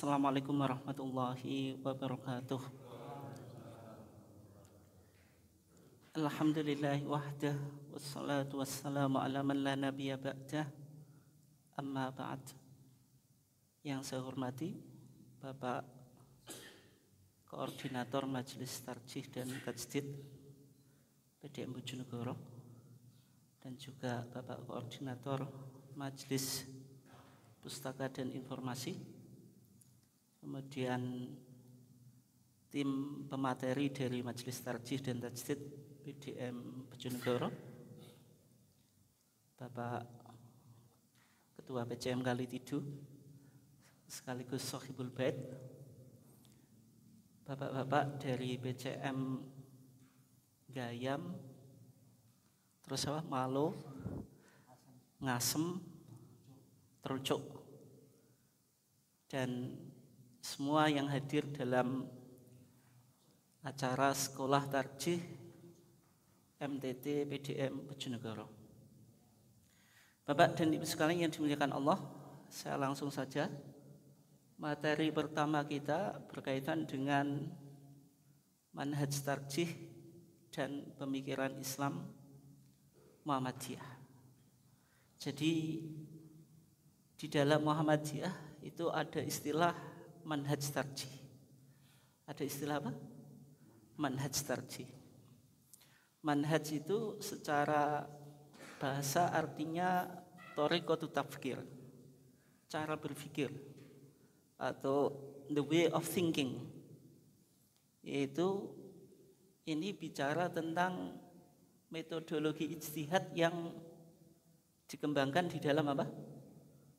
Assalamualaikum warahmatullahi wabarakatuh. Alhamdulillahi wahdah, wassalatu wassalamu ala man la nabiyya ba'dah. Amma ba'd. Yang saya hormati Bapak Koordinator Majelis Tarjih dan Tajdid PDM Bojonegoro, dan juga Bapak Koordinator Majelis Pustaka dan Informasi, kemudian tim pemateri dari Majelis Tarjih dan Tajdid PDM Bojonegoro, Bapak Ketua PCM Kalitidu sekaligus Sohibul Bait, Bapak-bapak dari PCM Gayam, terus apa? Malo, Ngasem, Terucuk, dan semua yang hadir dalam acara Sekolah Tarjih MTT PDM Bojonegoro. Bapak dan Ibu sekalian yang dimuliakan Allah, saya langsung saja. Materi pertama kita berkaitan dengan manhaj tarjih dan pemikiran Islam Muhammadiyah. Jadi di dalam Muhammadiyah itu ada istilah manhaj tarjih. Ada istilah apa? Manhaj tarjih. Manhaj itu secara bahasa artinya thariqatu tafkir, cara berpikir atau the way of thinking. Yaitu ini bicara tentang metodologi ijtihad yang dikembangkan di dalam apa?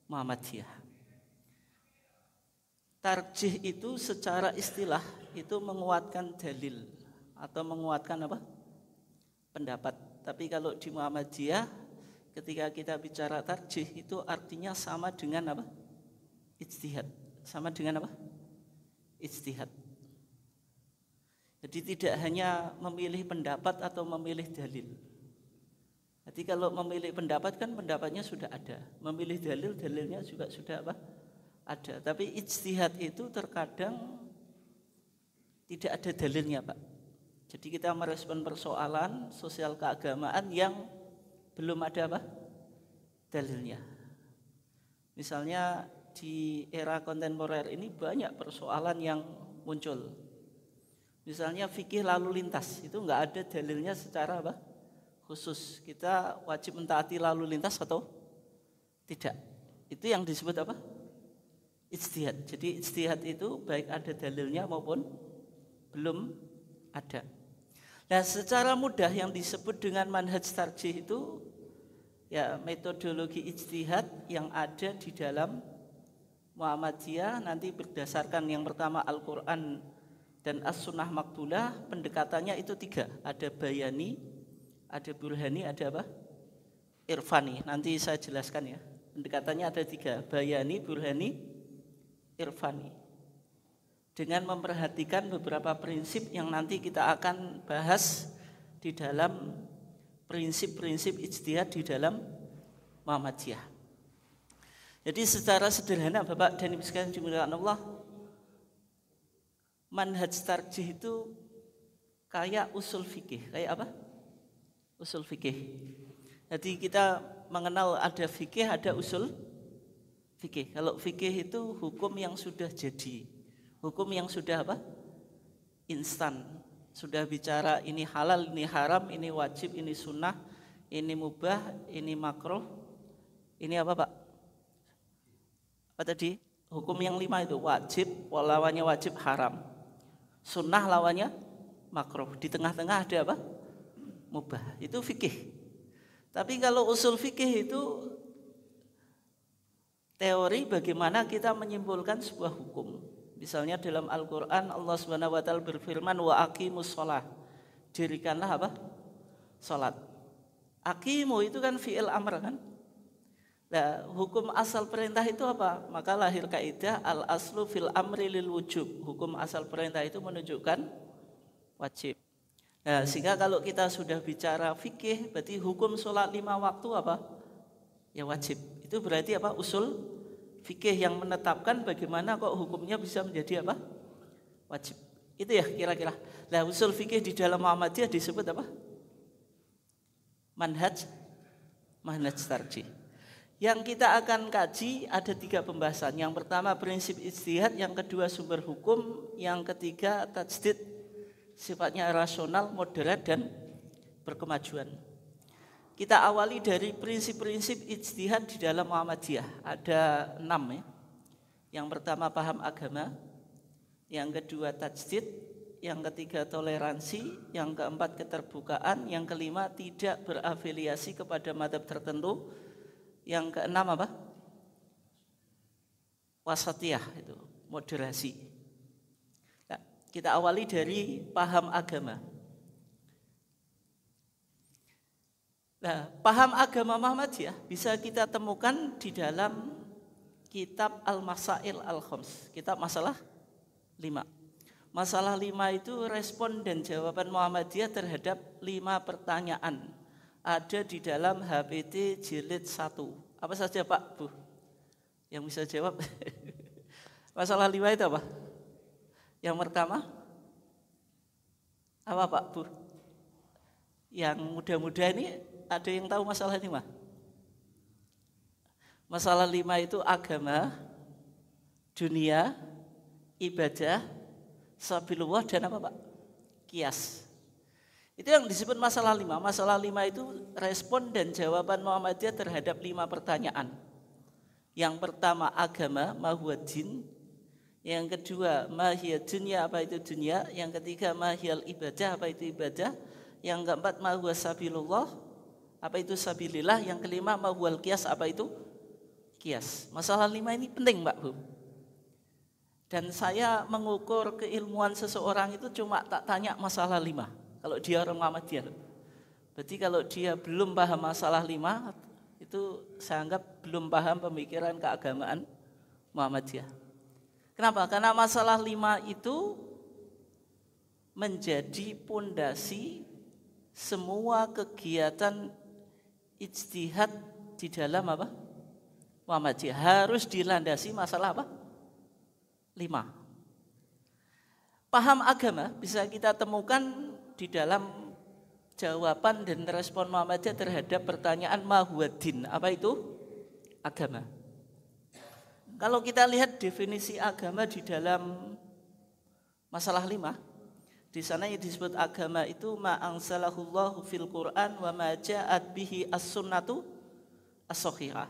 Muhammadiyah. Tarjih itu secara istilah itu menguatkan dalil atau menguatkan apa? Pendapat. Tapi kalau di Muhammadiyah ketika kita bicara tarjih itu artinya sama dengan apa? Ijtihad. Sama dengan apa? Ijtihad. Jadi tidak hanya memilih pendapat atau memilih dalil. Jadi kalau memilih pendapat kan pendapatnya sudah ada. Memilih dalil, dalilnya juga sudah apa? Ada. Tapi ijtihad itu terkadang tidak ada dalilnya, Pak. Jadi kita merespon persoalan sosial keagamaan yang belum ada apa? Dalilnya. Misalnya di era kontemporer ini banyak persoalan yang muncul. Misalnya fikih lalu lintas, itu enggak ada dalilnya secara apa? Khusus. Kita wajib mentaati lalu lintas atau tidak. Itu yang disebut apa? Ijtihad. Jadi ijtihad itu baik ada dalilnya maupun belum ada. Nah, secara mudah yang disebut dengan manhaj tarjih itu ya metodologi ijtihad yang ada di dalam Muhammadiyah, nanti berdasarkan yang pertama Al-Quran dan As-Sunnah Maqbulah. Pendekatannya itu tiga, ada bayani, ada burhani, ada apa? Irfani. Nanti saya jelaskan ya. Pendekatannya ada tiga, bayani, burhani, irfani. Dengan memperhatikan beberapa prinsip yang nanti kita akan bahas di dalam prinsip-prinsip ijtihad di dalam Muhammadiyah. Jadi secara sederhana Bapak dan Ibu sekalian dimuliakan Allah, manhaj tarjih itu kayak usul fikih. Kayak apa? Usul fikih. Jadi kita mengenal ada fikih, ada usul fikih. Kalau fikih itu hukum yang sudah jadi, hukum yang sudah apa? Instan. Sudah bicara ini halal, ini haram, ini wajib, ini sunnah, ini mubah, ini makruh. Ini apa, Pak? Apa tadi? Hukum yang 5 itu wajib, lawannya wajib haram. Sunnah lawannya makruh. Di tengah-tengah ada apa? Mubah. Itu fikih. Tapi kalau usul fikih itu teori bagaimana kita menyimpulkan sebuah hukum. Misalnya dalam Al-Quran Allah Subhanahu wa Ta'ala berfirman wa aqimus shalah, dirikanlah apa? Salat. Aqimu itu kan fi'il amr kan? Nah, hukum asal perintah itu apa? Maka lahir kaidah al aslu fil amri lil wujub. Hukum asal perintah itu menunjukkan wajib. Nah, sehingga kalau kita sudah bicara fikih, berarti hukum sholat 5 waktu apa? Ya wajib. Itu berarti apa? Usul fikih yang menetapkan bagaimana kok hukumnya bisa menjadi apa? Wajib. Itu ya kira-kira. Nah, usul fikih di dalam Muhammadiyah disebut apa? Manhaj tarjih. Yang kita akan kaji ada 3 pembahasan. Yang pertama prinsip ijtihad, yang kedua sumber hukum, yang ketiga tajdid sifatnya rasional, moderat dan berkemajuan. Kita awali dari prinsip-prinsip ijtihad di dalam Muhammadiyah. Ada 6 ya. Yang pertama paham agama, yang kedua tajdid, yang ketiga toleransi, yang keempat keterbukaan, yang kelima tidak berafiliasi kepada mazhab tertentu, yang keenam apa? Wasatiyah, itu moderasi. Nah, kita awali dari paham agama. Nah, paham agama Muhammadiyah bisa kita temukan di dalam kitab Al-Masail Al-Khams, kitab masalah 5. Masalah 5 itu respon dan jawaban Muhammadiyah terhadap 5 pertanyaan. Ada di dalam HPT jilid 1. Apa saja Pak, Bu? Yang bisa jawab? Masalah 5 itu apa? Yang pertama? Apa Pak, Bu? Yang muda-muda ini ada yang tahu masalah 5? Masalah 5 itu agama, dunia, ibadah, sabilullah dan apa Pak? Qiyas. Itu yang disebut masalah 5. Masalah 5 itu respon dan jawaban Muhammadiyah terhadap 5 pertanyaan. Yang pertama agama, ma huwa din. Yang kedua ma hiya dunya, apa itu dunia. Yang ketiga ma hiyal ibadah, apa itu ibadah. Yang keempat ma huwa sabilullah, apa itu sabilillah. Yang kelima ma huwal qiyas, apa itu qiyas. Masalah 5 ini penting Mbak Bu. Dan saya mengukur keilmuan seseorang itu cuma tak tanya masalah 5. Kalau dia orang Muhammadiyah. Berarti kalau dia belum paham masalah 5, itu saya anggap belum paham pemikiran keagamaan Muhammadiyah. Kenapa? Karena masalah 5 itu menjadi pondasi semua kegiatan ijtihad di dalam apa? Muhammadiyah. Harus dilandasi masalah apa? 5. Paham agama bisa kita temukan di dalam jawaban dan respon Muhammadiyah terhadap pertanyaan ma huwa din, apa itu agama. Kalau kita lihat definisi agama di dalam masalah 5, di sana yang disebut agama itu ma anzalahullahu fil Qur'an wa ma ja'at bihi as-sunnatu as-sahihah.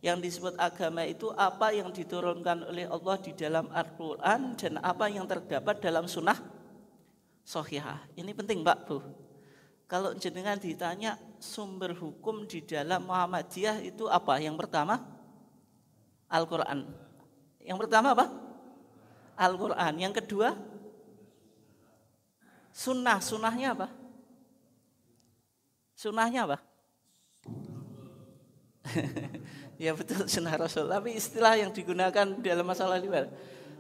Yang disebut agama itu apa yang diturunkan oleh Allah di dalam Al-Qur'an dan apa yang terdapat dalam sunnah sahihah. Ini penting Pak Bu. Kalau jenengan ditanya sumber hukum di dalam Muhammadiyah itu apa? Yang pertama Al-Quran. Yang pertama apa? Al-Quran. Yang kedua sunnah. Sunnahnya apa? Sunnahnya apa? Ya betul, sunnah Rasul. Tapi istilah yang digunakan dalam masalah ini,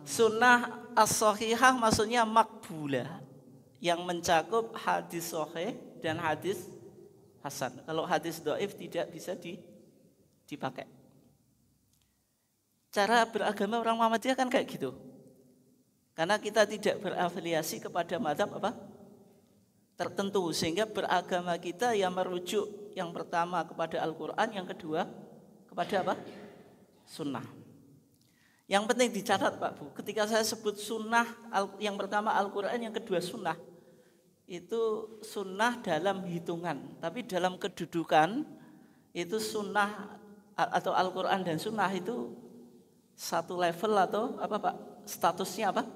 sunnah as-sahihah maksudnya makbulah, yang mencakup hadis sahih dan hadis hasan. Kalau hadis dhaif tidak bisa dipakai. Cara beragama orang Muhammadiyah kan kayak gitu. Karena kita tidak berafiliasi kepada mazhab apa? Tertentu, sehingga beragama kita yang merujuk yang pertama kepada Al-Quran, yang kedua kepada apa? Sunnah. Yang penting dicatat Pak Bu, ketika saya sebut sunnah, yang pertama Al-Quran, yang kedua sunnah, itu sunnah dalam hitungan, tapi dalam kedudukan itu sunnah atau Al-Quran dan sunnah itu satu level atau apa Pak? Statusnya apa?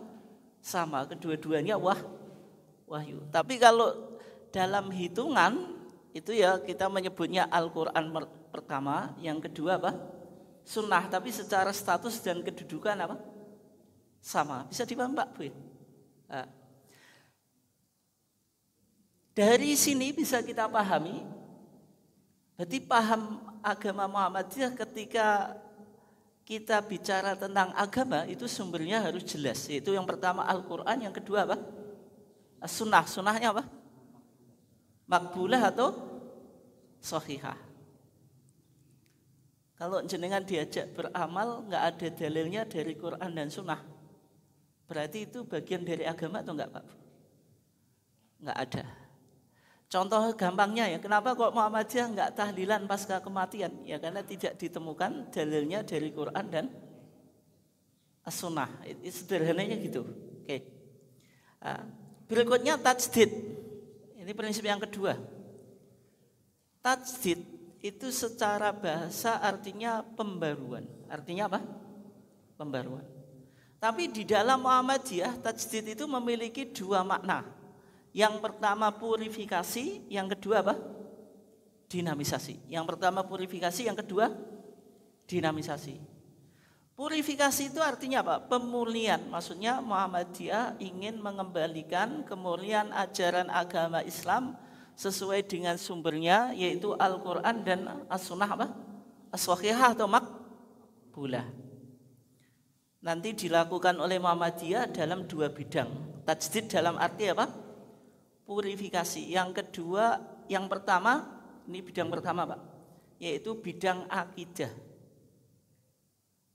Sama, kedua-duanya wahyu. Tapi kalau dalam hitungan itu ya kita menyebutnya Al-Quran pertama, yang kedua apa? Sunnah, tapi secara status dan kedudukan apa? Sama. Bisa dipaham Pak Bu? Nah, dari sini bisa kita pahami, berarti paham agama Muhammadiyah ketika kita bicara tentang agama itu sumbernya harus jelas. Yaitu yang pertama Al-Quran, yang kedua apa? Sunnah. Sunnahnya apa? Makbulah atau sahihah. Kalau jenengan diajak beramal nggak ada dalilnya dari Quran dan Sunnah, berarti itu bagian dari agama atau enggak, Pak? Enggak ada. Contoh gampangnya ya, kenapa kok Muhammadiyah enggak tahlilan pasca kematian? Ya karena tidak ditemukan dalilnya dari Quran dan As-Sunnah. Sederhananya gitu. Oke. Nah, berikutnya tajdid. Ini prinsip yang kedua. Tajdid itu secara bahasa artinya pembaruan. Artinya apa? Pembaruan. Tapi di dalam Muhammadiyah tajdid itu memiliki dua makna. Yang pertama purifikasi, yang kedua apa? Dinamisasi. Yang pertama purifikasi, yang kedua dinamisasi. Purifikasi itu artinya apa? Pemulihan. Maksudnya Muhammadiyah ingin mengembalikan kemuliaan ajaran agama Islam sesuai dengan sumbernya, yaitu Al-Quran dan As-Sunnah apa? As-Sahihah atau Maqbulah. Nanti dilakukan oleh Muhammadiyah dalam dua bidang. Tajdid dalam arti apa? Purifikasi. Yang kedua, yang pertama, ini bidang pertama Pak, yaitu bidang akidah.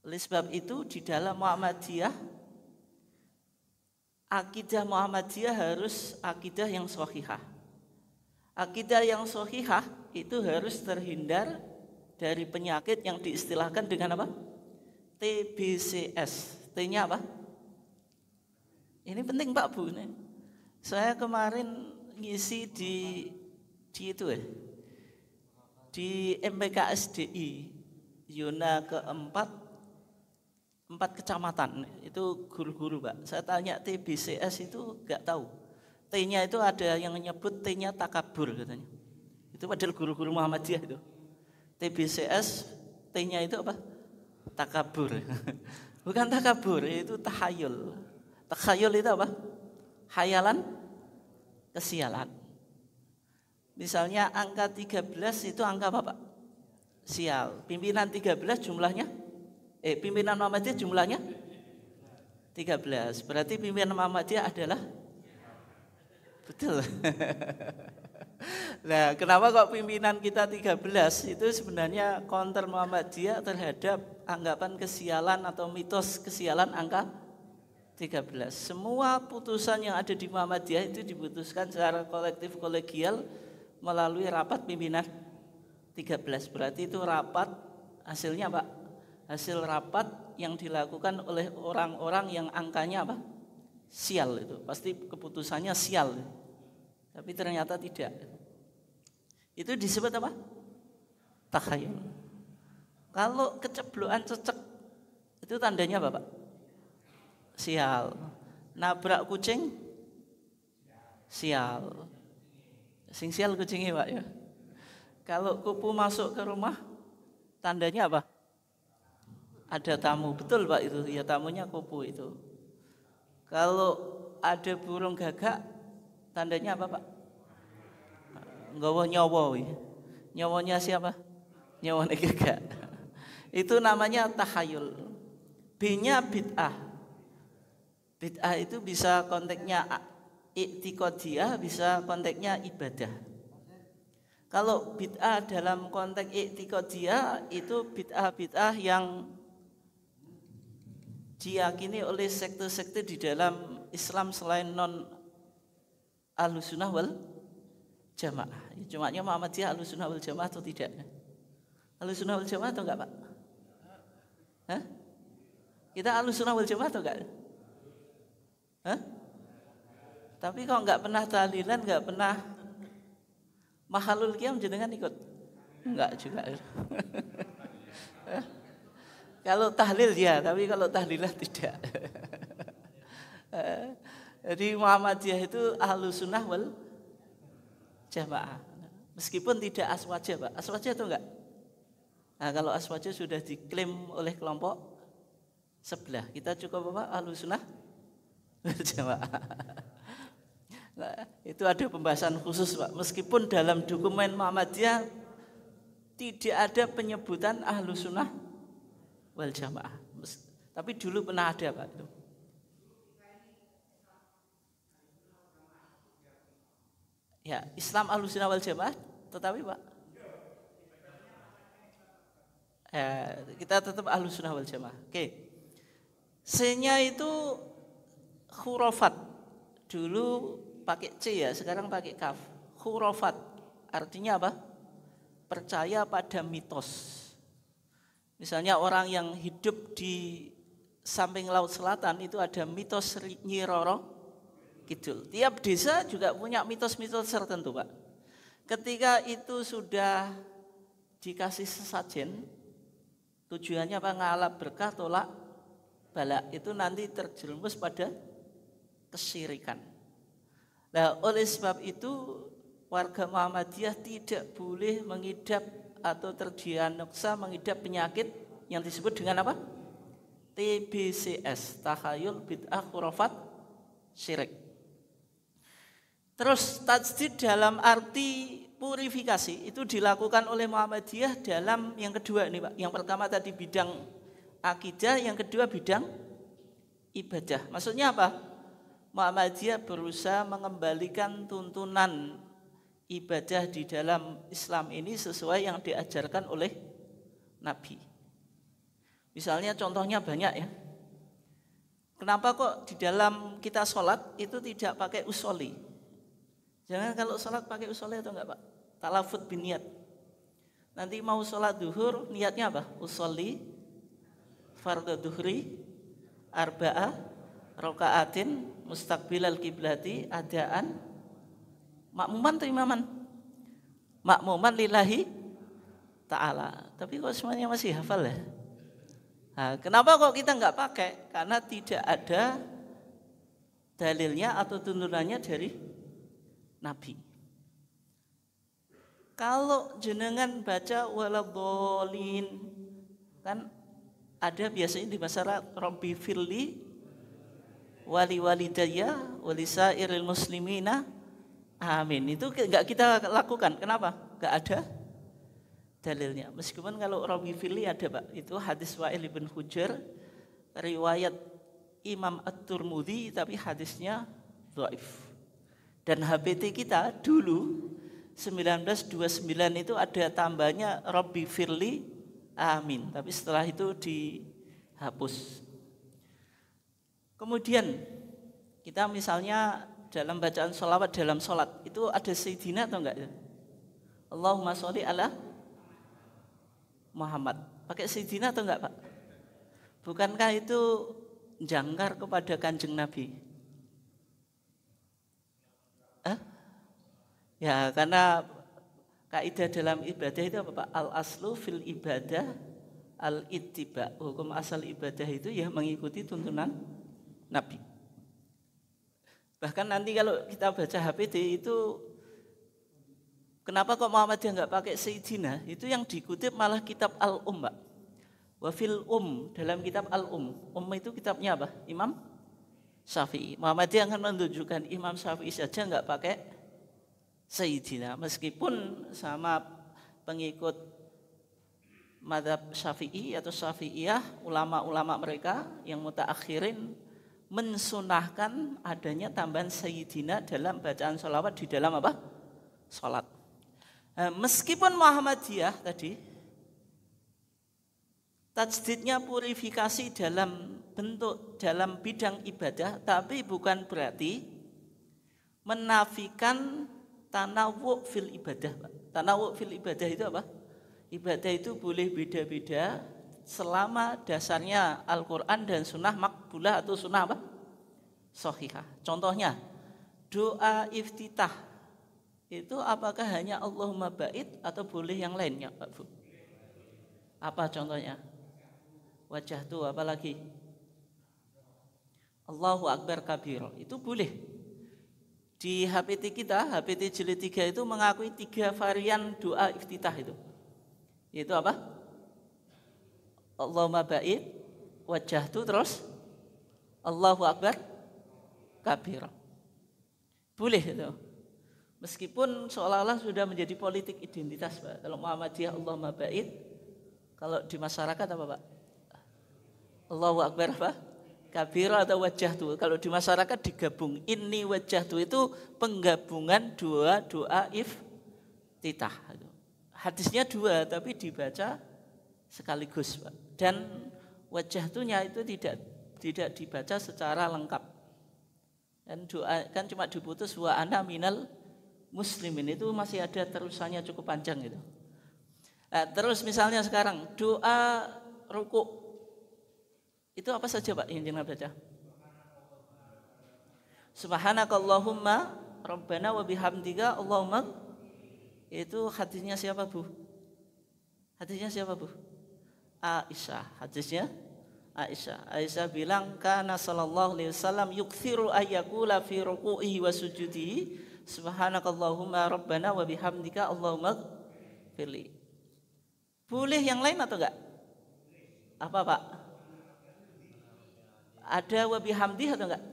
Oleh sebab itu di dalam Muhammadiyah, akidah Muhammadiyah harus akidah yang sahihah. Akidah yang sahihah itu harus terhindar dari penyakit yang diistilahkan dengan apa? TBCS. T-nya apa? Ini penting Pak Bu. Saya kemarin ngisi di itu ya, di MPKSDI Yuna keempat, 4 kecamatan itu guru-guru Pak. Saya tanya TBCS itu enggak tahu. T-nya itu ada yang menyebut T-nya takabur katanya. Itu padahal guru-guru Muhammadiyah itu. TBCS T-nya itu apa? Takabur. Bukan takabur, itu tahayul. Tahayul itu apa? Hayalan, kesialan. Misalnya angka 13 itu angka apa Pak? Sial. Pimpinan 13 jumlahnya? Pimpinan Muhammadiyah jumlahnya 13. Berarti pimpinan Muhammadiyah adalah betul. Nah, kenapa kok pimpinan kita 13? Itu sebenarnya counter Muhammadiyah terhadap anggapan kesialan atau mitos kesialan angka 13. Semua putusan yang ada di Muhammadiyah itu diputuskan secara kolektif kolegial melalui rapat pimpinan 13. Berarti itu rapat hasilnya Pak? Hasil rapat yang dilakukan oleh orang-orang yang angkanya apa? Sial itu. Pasti keputusannya sial. Tapi ternyata tidak. Itu disebut apa? Takhayul. Kalau keceblokan cecek itu tandanya apa Pak? Sial. Nabrak kucing? Sial. Sing sial kucingnya Pak ya. Kalau kupu masuk ke rumah tandanya apa? Ada tamu, betul Pak itu, ya tamunya kupu itu. Kalau ada burung gagak, tandanya apa Pak? Nggawa nyawa, nyawanya siapa? Nyawanya gagak. Itu namanya tahayul. B-nya bid'ah. Bid'ah itu bisa konteksnya i'tiqadiyah, bisa konteksnya ibadah. Kalau bid'ah dalam konteks i'tiqadiyah itu bid'ah-bid'ah yang diyakini oleh sekte-sekte di dalam Islam selain non Ahlussunnah wal Jamaah. Cumanya Muhammadiyah Ahlussunnah wal Jamaah atau tidak? Ahlussunnah wal Jamaah atau enggak Pak? Hah? Kita Ahlussunnah wal Jamaah atau enggak? Hah? Tapi kok enggak pernah tahlilan, enggak pernah mahalul qiyam jenengan ikut? Enggak juga. Kalau tahlil ya, tapi kalau tahlilan tidak. Jadi Muhammadiyah itu Ahlussunnah wal Jamaah. Meskipun tidak aswaja Pak. Aswaja itu enggak? Nah, kalau aswaja sudah diklaim oleh kelompok sebelah. Kita cukup apa? Ahlussunnah wal Jamaah. Nah, itu ada pembahasan khusus Pak. Meskipun dalam dokumen Muhammadiyah tidak ada penyebutan Ahlussunnah wal Jamaah. Tapi dulu pernah ada Pak itu. Ya, Islam Ahlussunnah wal Jamaah, tetapi Pak Kita tetap Ahlus Sunnah wal Jamaah. Oke. C-nya itu khurafat. Dulu pakai C ya, sekarang pakai kaf. Khurafat. Artinya apa? Percaya pada mitos. Misalnya orang yang hidup di samping laut selatan itu ada mitos Nyi Roro Kidul. Tiap desa juga punya mitos-mitos tertentu, Pak. Ketika itu sudah dikasih sesajen, tujuannya apa? Ngalap berkah, tolak bala. Itu nanti terjerumus pada kesyirikan. Nah, oleh sebab itu warga Muhammadiyah tidak boleh mengidap atau terdiagnosa mengidap penyakit yang disebut dengan apa? TBCS, takhayul bid'ah khurafat syirik. Terus tajdid dalam arti purifikasi itu dilakukan oleh Muhammadiyah dalam yang kedua ini, Pak. Yang pertama tadi bidang akidah, yang kedua bidang ibadah. Maksudnya apa? Muhammadiyah berusaha mengembalikan tuntunan ibadah di dalam Islam ini sesuai yang diajarkan oleh Nabi. Misalnya contohnya banyak ya. Kenapa kok di dalam kita sholat itu tidak pakai usolli? Jangan kalau sholat pakai usolli atau enggak, Pak? Talafut bin niat. Nanti mau sholat duhur niatnya apa? Usolli fardhu duhri arba'ah rakaatin mustaqbilal kiblati adaan makmuman atau imaman? Makmuman lillahi ta'ala. Tapi kok semuanya masih hafal ya? Nah, kenapa kok kita enggak pakai? Karena tidak ada dalilnya atau tuntunannya dari Nabi. Kalau jenengan baca waladhdallin, kan ada biasanya di masyarakat Rabbi firli wali walidayya walisairil muslimina amin. Itu enggak kita lakukan. Kenapa? Enggak ada dalilnya. Meskipun kalau Rabbi firli ada, Pak. Itu hadis Wa'il bin Hujr riwayat Imam At-Tirmidzi tapi hadisnya dhaif. Dan HBT kita dulu 1929 itu ada tambahnya Rabbi firli amin, tapi setelah itu dihapus. Kemudian kita misalnya dalam bacaan sholawat dalam sholat itu ada Sayyidina atau enggak? Allahumma sholli ala Muhammad. Pakai Sayyidina atau enggak, Pak? Bukankah itu jangkar kepada Kanjeng Nabi? Ya, karena kaidah dalam ibadah itu apa, Pak? Al-aslu fil ibadah al-ittiba. Hukum asal ibadah itu ya mengikuti tuntunan Nabi. Bahkan nanti kalau kita baca HPD itu kenapa kok Muhammadiyah enggak pakai Sayyidina? Itu yang dikutip malah kitab Al-Um, Pak. Wa fil dalam kitab Al-Um. Itu kitabnya apa? Imam Syafi'i. Muhammadiyah akan menunjukkan Imam Syafi'i saja enggak pakai Sayyidina, meskipun sama pengikut mazhab Syafi'i atau Syafi'iyah, ulama-ulama mereka yang mutaakhirin mensunahkan adanya tambahan Sayyidina dalam bacaan sholawat di dalam apa? Sholat. Meskipun Muhammadiyah tadi tajdidnya purifikasi dalam bentuk dalam bidang ibadah, tapi bukan berarti menafikan tanawu fil ibadah, Pak. Tanawu fil ibadah itu apa? Ibadah itu boleh beda-beda selama dasarnya Al-Quran dan sunnah makbulah atau sunnah apa? Sahihah. Contohnya doa iftitah itu apakah hanya Allahumma ba'id atau boleh yang lainnya, Pak Bu? Apa contohnya? Wajah tuh apalagi? Allahu Akbar kabir. Itu boleh. Di HPT kita, HPT jilid 3 itu mengakui 3 varian doa iftitah itu. Yaitu apa? Allahumma ba'id, wajahtu, terus Allahu Akbar kabir. Boleh itu. Meskipun seolah-olah sudah menjadi politik identitas, Pak. Kalau Muhammadiyah Allahumma ba'id, kalau di masyarakat apa, Pak? Allahu Akbar apa? Kabir atau wajahtu. Kalau di masyarakat digabung ini wajahtu itu penggabungan doa iftitah. Hadisnya 2 tapi dibaca sekaligus, Pak. Dan wajahtunya itu tidak dibaca secara lengkap. Dan doa kan cuma diputus wa ana minal muslimin, itu masih ada terusannya cukup panjang gitu. Nah, terus misalnya sekarang doa ruku itu apa saja Pak yang jangan baca? Subhanakallahumma rabbana wa bihamdika Allahumma. Itu hadisnya siapa Bu? Hadisnya siapa Bu? Aisyah. Hadisnya Aisyah. Aisyah bilang kana sallallahu alaihi wasallam yukthiru ayyakula fi ruku'ihi wa sujudihi subhanakallahumma rabbana wa bihamdika Allahumma firli. Boleh yang lain atau enggak? Apa Pak? Ada wa bihamdi atau enggak?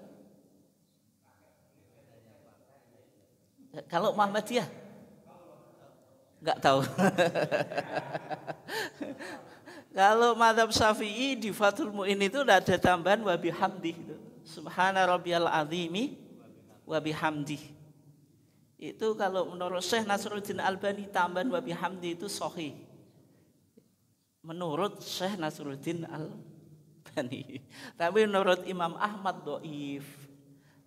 Kalau Muhammadiyah enggak tahu. Kalau mazhab Syafi'i di Fathul Mu'in itu udah ada tambahan wa bihamdi gitu. Subhana rabbiyal azimi wa bihamdi. Itu kalau menurut Syekh Nasruddin Albani tambahan wa bihamdi itu sahih. Menurut Syekh Nasruddin Albani. Tapi menurut Imam Ahmad dhaif.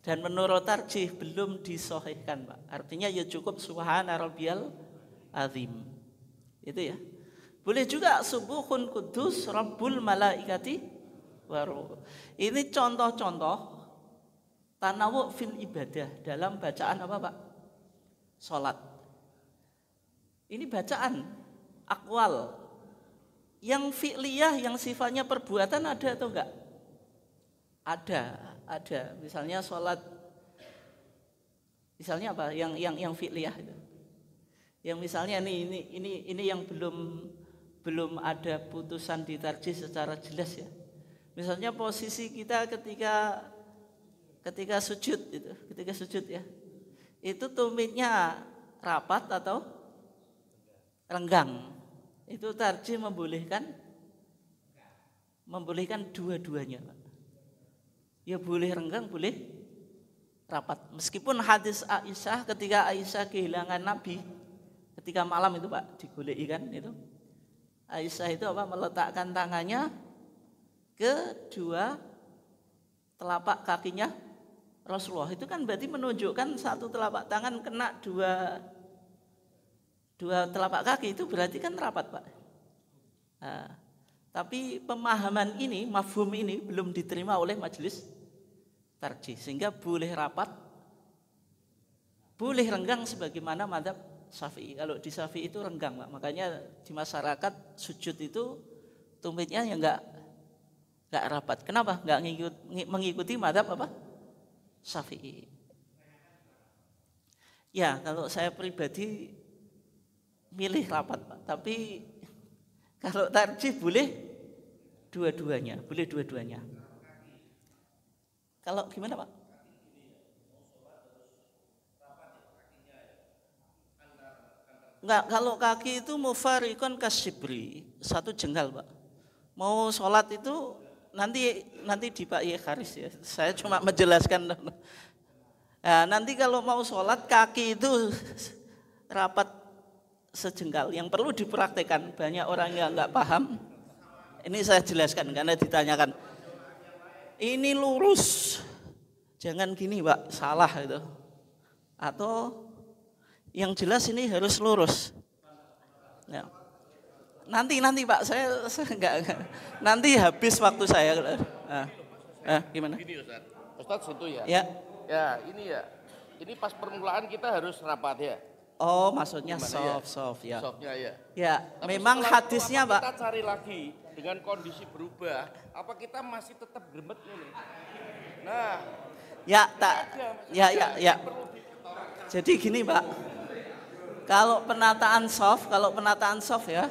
Dan menurut tarjih belum disahihkan, Pak. Artinya ya cukup subhana rabbiyal azim. Itu ya. Boleh juga subuhun kudus rabbul malaikati waruh. Ini contoh-contoh tanawu fil ibadah dalam bacaan apa Pak? Salat. Ini bacaan akwal. Yang fi'liyah yang sifatnya perbuatan ada atau enggak? Ada. Misalnya salat, misalnya apa? Yang fi'liyah itu. Yang misalnya ini yang belum ada putusan di tarjih secara jelas ya. Misalnya posisi kita ketika sujud itu, ketika sujud ya. Itu tumitnya rapat atau renggang. Itu tarjih membolehkan dua-duanya, Pak. Ya boleh renggang, boleh rapat. Meskipun hadis Aisyah ketika Aisyah kehilangan Nabi ketika malam itu Pak, digoleki kan itu. Aisyah itu apa? Meletakkan tangannya ke dua telapak kakinya Rasulullah. Itu kan berarti menunjukkan satu telapak tangan kena dua telapak kaki, itu berarti kan rapat Pak. Nah, tapi pemahaman ini, mafhum ini belum diterima oleh majelis tarjih, sehingga boleh rapat, boleh renggang sebagaimana mazhab Syafi'i. Kalau di Syafi'i itu renggang Pak. Makanya di masyarakat sujud itu tumitnya ya enggak rapat. Kenapa? Enggak mengikuti mazhab apa? Syafi'i. Ya, kalau saya pribadi milih rapat Pak. Tapi kalau tarjih boleh dua-duanya, boleh dua-duanya. Kalau gimana Pak? Enggak, kalau kaki itu mufarikon kasibri, satu jengkal Pak. Mau sholat itu nanti di Pak Haris ya. Saya cuma menjelaskan. Nah, nanti kalau mau sholat kaki itu rapat sejengkal. Yang perlu dipraktekkan, banyak orang yang enggak paham. Ini saya jelaskan karena ditanyakan. Ini lurus, jangan gini Pak, salah itu. Atau yang jelas ini harus lurus. Ya. Nanti Pak, saya enggak. Nanti habis waktu saya. Gimana? Gini Ustaz situ ya. Ya. Ya ini ya. Ini pas permulaan kita harus rapat ya. Oh, maksudnya gimana soft ya. Softnya ya. Ya, tapi memang hadisnya Pak. Kita cari lagi dengan kondisi berubah, apa kita masih tetap gremet ini? Nah, ya tak. Ya. Jadi gini Pak. Kalau penataan soft ya,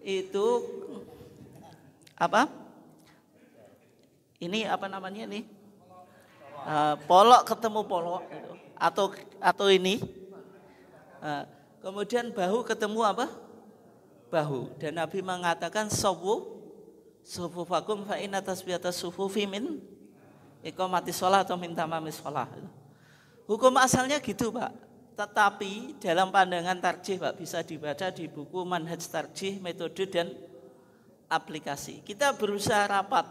itu apa? Ini apa namanya nih? Polok ketemu polok gitu. Atau ini. Kemudian bahu ketemu apa? Bahu. Dan Nabi mengatakan sufufakum fa inna tasbihata sufufi min iqamati shalah atau min tamamis shalah. Hukum asalnya gitu Pak. Tetapi dalam pandangan tarjih Pak, bisa dibaca di buku Manhaj Tarjih, Metode dan Aplikasi. Kita berusaha rapat.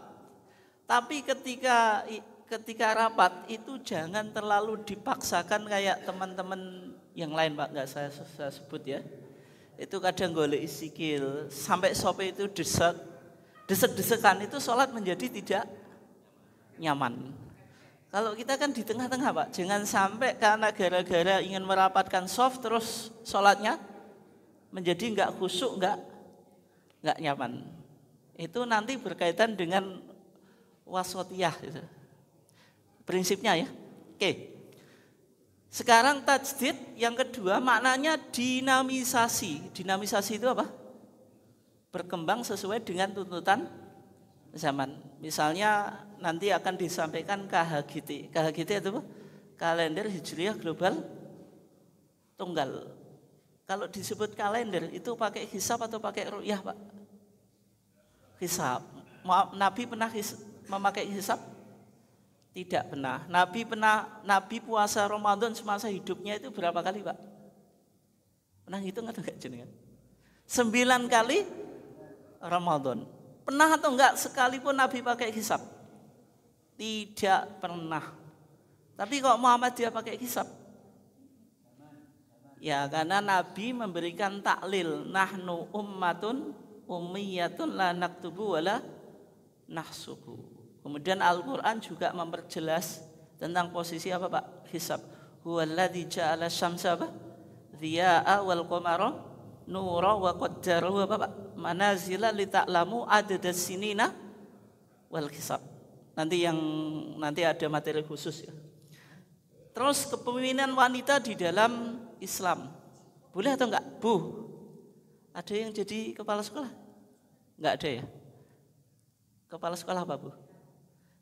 Tapi ketika rapat itu jangan terlalu dipaksakan kayak teman-teman yang lain Pak, enggak saya sebut ya. Itu kadang golek sikil sampai sope itu desek-desekan, itu sholat menjadi tidak nyaman. Kalau kita kan di tengah-tengah Pak, jangan sampai karena gara-gara ingin merapatkan soft terus sholatnya menjadi enggak khusyuk, enggak nyaman. Itu nanti berkaitan dengan wasatiyah gitu. Prinsipnya ya. Oke. Sekarang tajdid yang kedua maknanya dinamisasi. Dinamisasi itu apa? Berkembang sesuai dengan tuntutan zaman. Misalnya nanti akan disampaikan KHGT. KHGT itu apa? Kalender Hijriah Global Tunggal. Kalau disebut kalender itu pakai hisab atau pakai ru'yah Pak? Hisab. Nabi pernah memakai hisab? Tidak pernah. Nabi puasa Ramadan semasa hidupnya itu berapa kali Pak? Pernah hitung atau enggak jenengan? 9 kali Ramadan. Pernah atau enggak sekalipun Nabi pakai hisab? Tidak pernah. Tapi kok Muhammadiyah pakai hisab? Ya karena Nabi memberikan taklil, nahnu ummatun ummiyatun la naktubu wala nahsubu. Kemudian Al-Quran juga memperjelas tentang posisi apa Pak? Hisab. Huwallazi ja'ala syamsa dhiya'a wal qamara nura wa qaddarahu apa Pak? Manazila li ta'lamu adadas sinina wal hisab. Nanti ada materi khusus ya. Terus kepemimpinan wanita di dalam Islam. Boleh atau enggak? Bu. Ada yang jadi kepala sekolah? Enggak ada ya? Kepala sekolah apa Bu?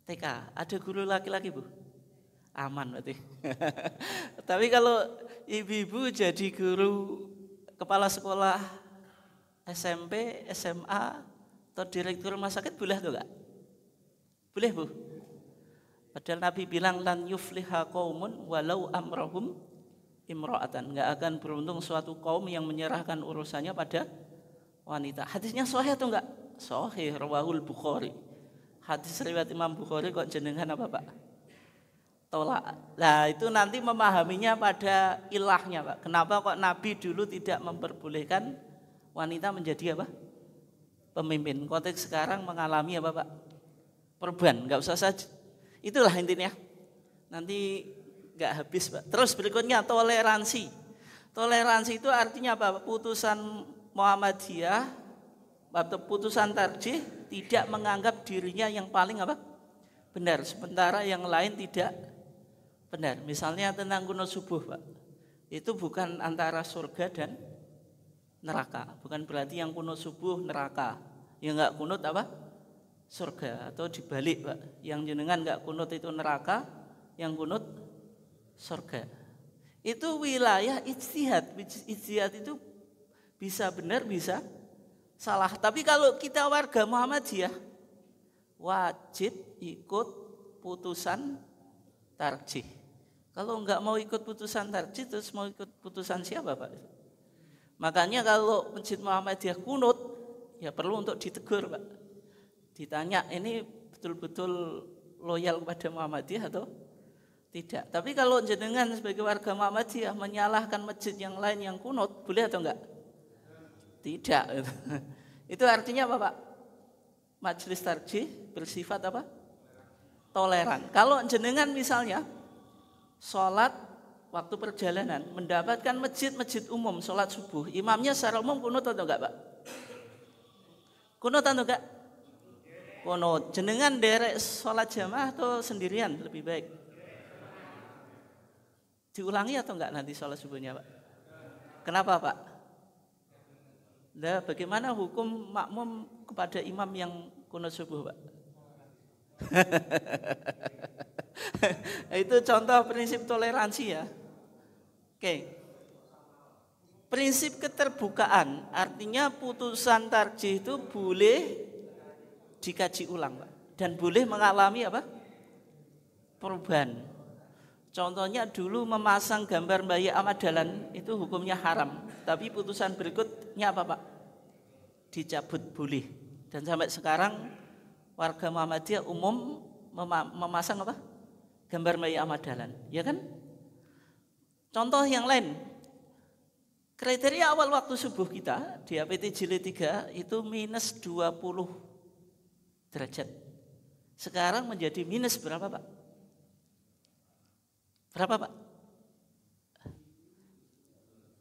TK, ada guru laki-laki Bu? Aman berarti. Tapi kalau ibu-ibu jadi guru kepala sekolah SMP, SMA, atau direktur rumah sakit boleh atau enggak? Boleh Bu? Padahal Nabi bilang lan yufliha qaumun walau amrahum imra'atan. Enggak akan beruntung suatu kaum yang menyerahkan urusannya pada wanita. Hadisnya sahih atau enggak? Sahih, rawahul Bukhari. Hadis riwayat Imam Bukhari kok jenengan apa Pak? Tolak. Nah itu nanti memahaminya pada ilahnya Pak. Kenapa kok Nabi dulu tidak memperbolehkan wanita menjadi apa? Pemimpin. Konteks sekarang mengalami apa Pak? Perubahan. Enggak usah saja. Itulah intinya. Nanti enggak habis Pak. Terus berikutnya toleransi. Toleransi itu artinya apa? Putusan Muhammadiyah atau putusan tarjih tidak menganggap dirinya yang paling apa? Benar, sementara yang lain tidak benar. Misalnya tentang kunut subuh Pak. Itu bukan antara surga dan neraka. Bukan berarti yang kunut subuh neraka. Yang enggak kunut apa? Surga. Atau dibalik Pak. Yang jenengan enggak kunut itu neraka, yang kunut surga. Itu wilayah ijtihad. Ijtihad itu bisa benar, bisa salah. Tapi kalau kita warga Muhammadiyah wajib ikut putusan tarjih. Kalau enggak mau ikut putusan tarjih terus mau ikut putusan siapa Pak? Makanya kalau Masjid Muhammadiyah kunut ya perlu untuk ditegur Pak. Ditanya ini betul-betul loyal kepada Muhammadiyah atau tidak. Tapi kalau jenengan sebagai warga Muhammadiyah menyalahkan masjid yang lain yang kunut, boleh atau enggak? Tidak. Itu artinya apa Pak? Majelis tarjih bersifat apa? Toleran. Kalau jenengan misalnya sholat waktu perjalanan mendapatkan masjid umum sholat subuh, imamnya secara umum kunut atau enggak Pak? Kunut atau enggak? Kunut. Jenengan derek sholat jamaah atau sendirian lebih baik? Diulangi atau enggak nanti sholat subuhnya Pak? Kenapa Pak? Nah, bagaimana hukum makmum kepada imam yang kunut subuh, Pak? Itu contoh prinsip toleransi ya. Oke. Prinsip keterbukaan, artinya putusan tarjih itu boleh dikaji ulang, Pak. Dan boleh mengalami apa? Perubahan. Contohnya dulu memasang gambar bayi Ahmad Dahlan itu hukumnya haram. Tapi putusan berikutnya apa Pak? Dicabut boleh. Dan sampai sekarang warga Muhammadiyah umum memasang apa? Gambar bayi Ahmad Dahlan. Ya kan? Contoh yang lain. Kriteria awal waktu subuh kita di HPT jilid 3 itu minus 20 derajat. Sekarang menjadi minus berapa Pak? Berapa Pak?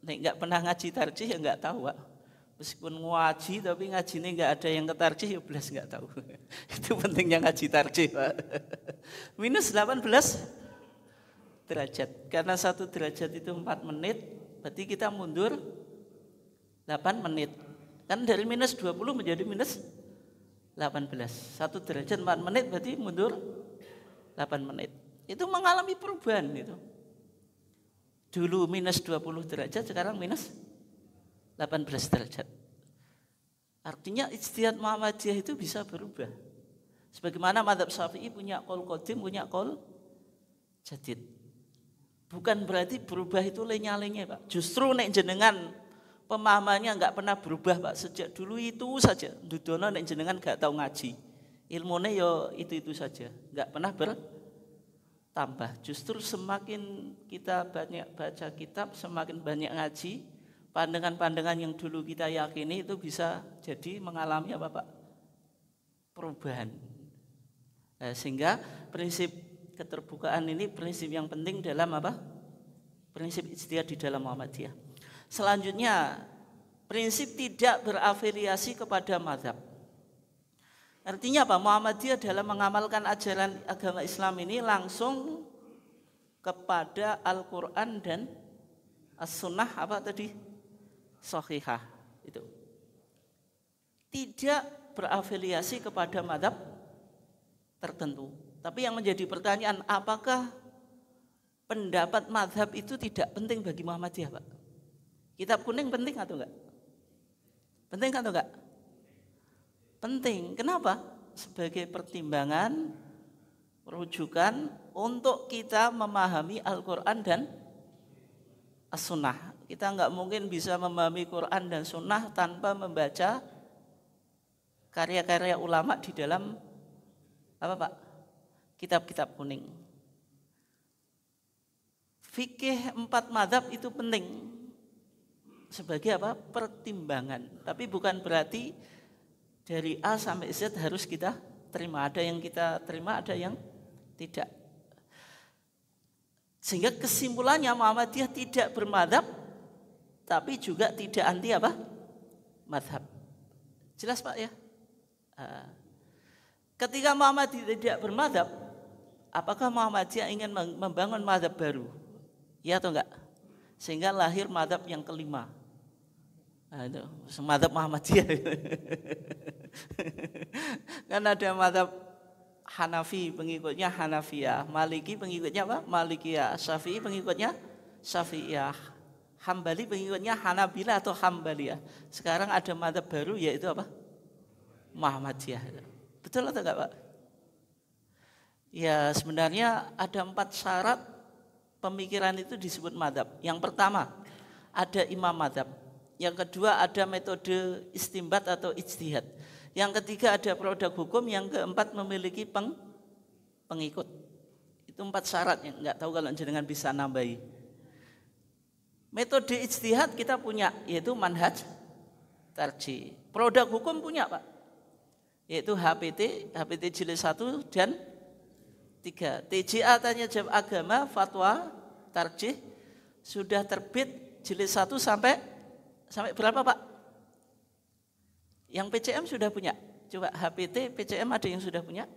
Nek nggak pernah ngaji tarjih ya nggak tahu Pak. Meskipun ngaji tapi ngajinya nggak ada yang ke tarjih ya belas nggak tahu. Itu pentingnya ngaji tarjih Pak. Minus 18 derajat. Karena 1 derajat itu 4 menit, berarti kita mundur 8 menit. Kan dari minus 20 menjadi minus 18. 1 derajat 4 menit berarti mundur 8 menit. Itu mengalami perubahan itu. Dulu minus 20 derajat, sekarang minus 18 derajat. Artinya ijtihad Muhammadiyah itu bisa berubah. Sebagaimana mazhab Syafi'i punya qaul qadim, punya qaul jadid. Bukan berarti berubah itu lenya-lenya Pak. Justru nek jenengan pemahamannya enggak pernah berubah Pak. Sejak dulu itu saja. Dudono nek jenengan enggak tahu ngaji. Ilmunya ya itu saja. Enggak pernah bertambah. Justru semakin kita banyak baca kitab, semakin banyak ngaji, pandangan-pandangan yang dulu kita yakini itu bisa jadi mengalami apa Pak? Perubahan. Sehingga prinsip keterbukaan ini prinsip yang penting dalam apa? Prinsip ijtihad di dalam Muhammadiyah. Selanjutnya, prinsip tidak berafiliasi kepada mazhab. Artinya apa? Muhammadiyah dalam mengamalkan ajaran agama Islam ini langsung kepada Al-Quran dan As-Sunnah apa tadi? Sahihah itu. Tidak berafiliasi kepada mazhab tertentu. Tapi yang menjadi pertanyaan, apakah pendapat mazhab itu tidak penting bagi Muhammadiyah Pak? Kitab kuning penting atau enggak? Penting atau enggak? Penting. Kenapa? Sebagai pertimbangan, rujukan untuk kita memahami Al-Quran dan As-Sunnah. Kita enggak mungkin bisa memahami Quran dan Sunnah tanpa membaca karya-karya ulama di dalam apa Pak? Kitab-kitab kuning. Fikih 4 mazhab itu penting sebagai apa? Pertimbangan. Tapi bukan berarti dari A sampai Z harus kita terima. Ada yang kita terima, ada yang tidak. Sehingga kesimpulannya Muhammadiyah tidak bermadzhab, tapi juga tidak anti apa? Mazhab. Jelas Pak ya? Ketika Muhammadiyah tidak bermadzhab, apakah Muhammadiyah ingin membangun mazhab baru? Ya atau enggak? Sehingga lahir mazhab yang kelima. Itu mazhab Muhammadiyah. Kan ada mazhab Hanafi, pengikutnya Hanafiyah, Maliki pengikutnya apa? Malikiyah, Syafi'i pengikutnya Syafi'iyah, Hambali pengikutnya Hanabilah atau Hambaliyah. Sekarang ada mazhab baru yaitu apa? Muhammadiyah. Betul atau enggak Pak? Ya sebenarnya ada 4 syarat pemikiran itu disebut mazhab. Yang pertama ada imam mazhab. Yang kedua ada metode istimbat atau ijtihad. Yang ketiga ada produk hukum. Yang keempat memiliki pengikut. Itu 4 syarat yang enggak tahu kalau jenengan bisa nambahi. Metode ijtihad kita punya yaitu manhaj tarjih. Produk hukum punya Pak. Yaitu HPT jilid 1 dan 3. TJA tanya jawab agama, fatwa, tarjih sudah terbit jilid 1 sampai berapa Pak? Yang PCM sudah punya. Coba HPT, PCM ada yang sudah punya?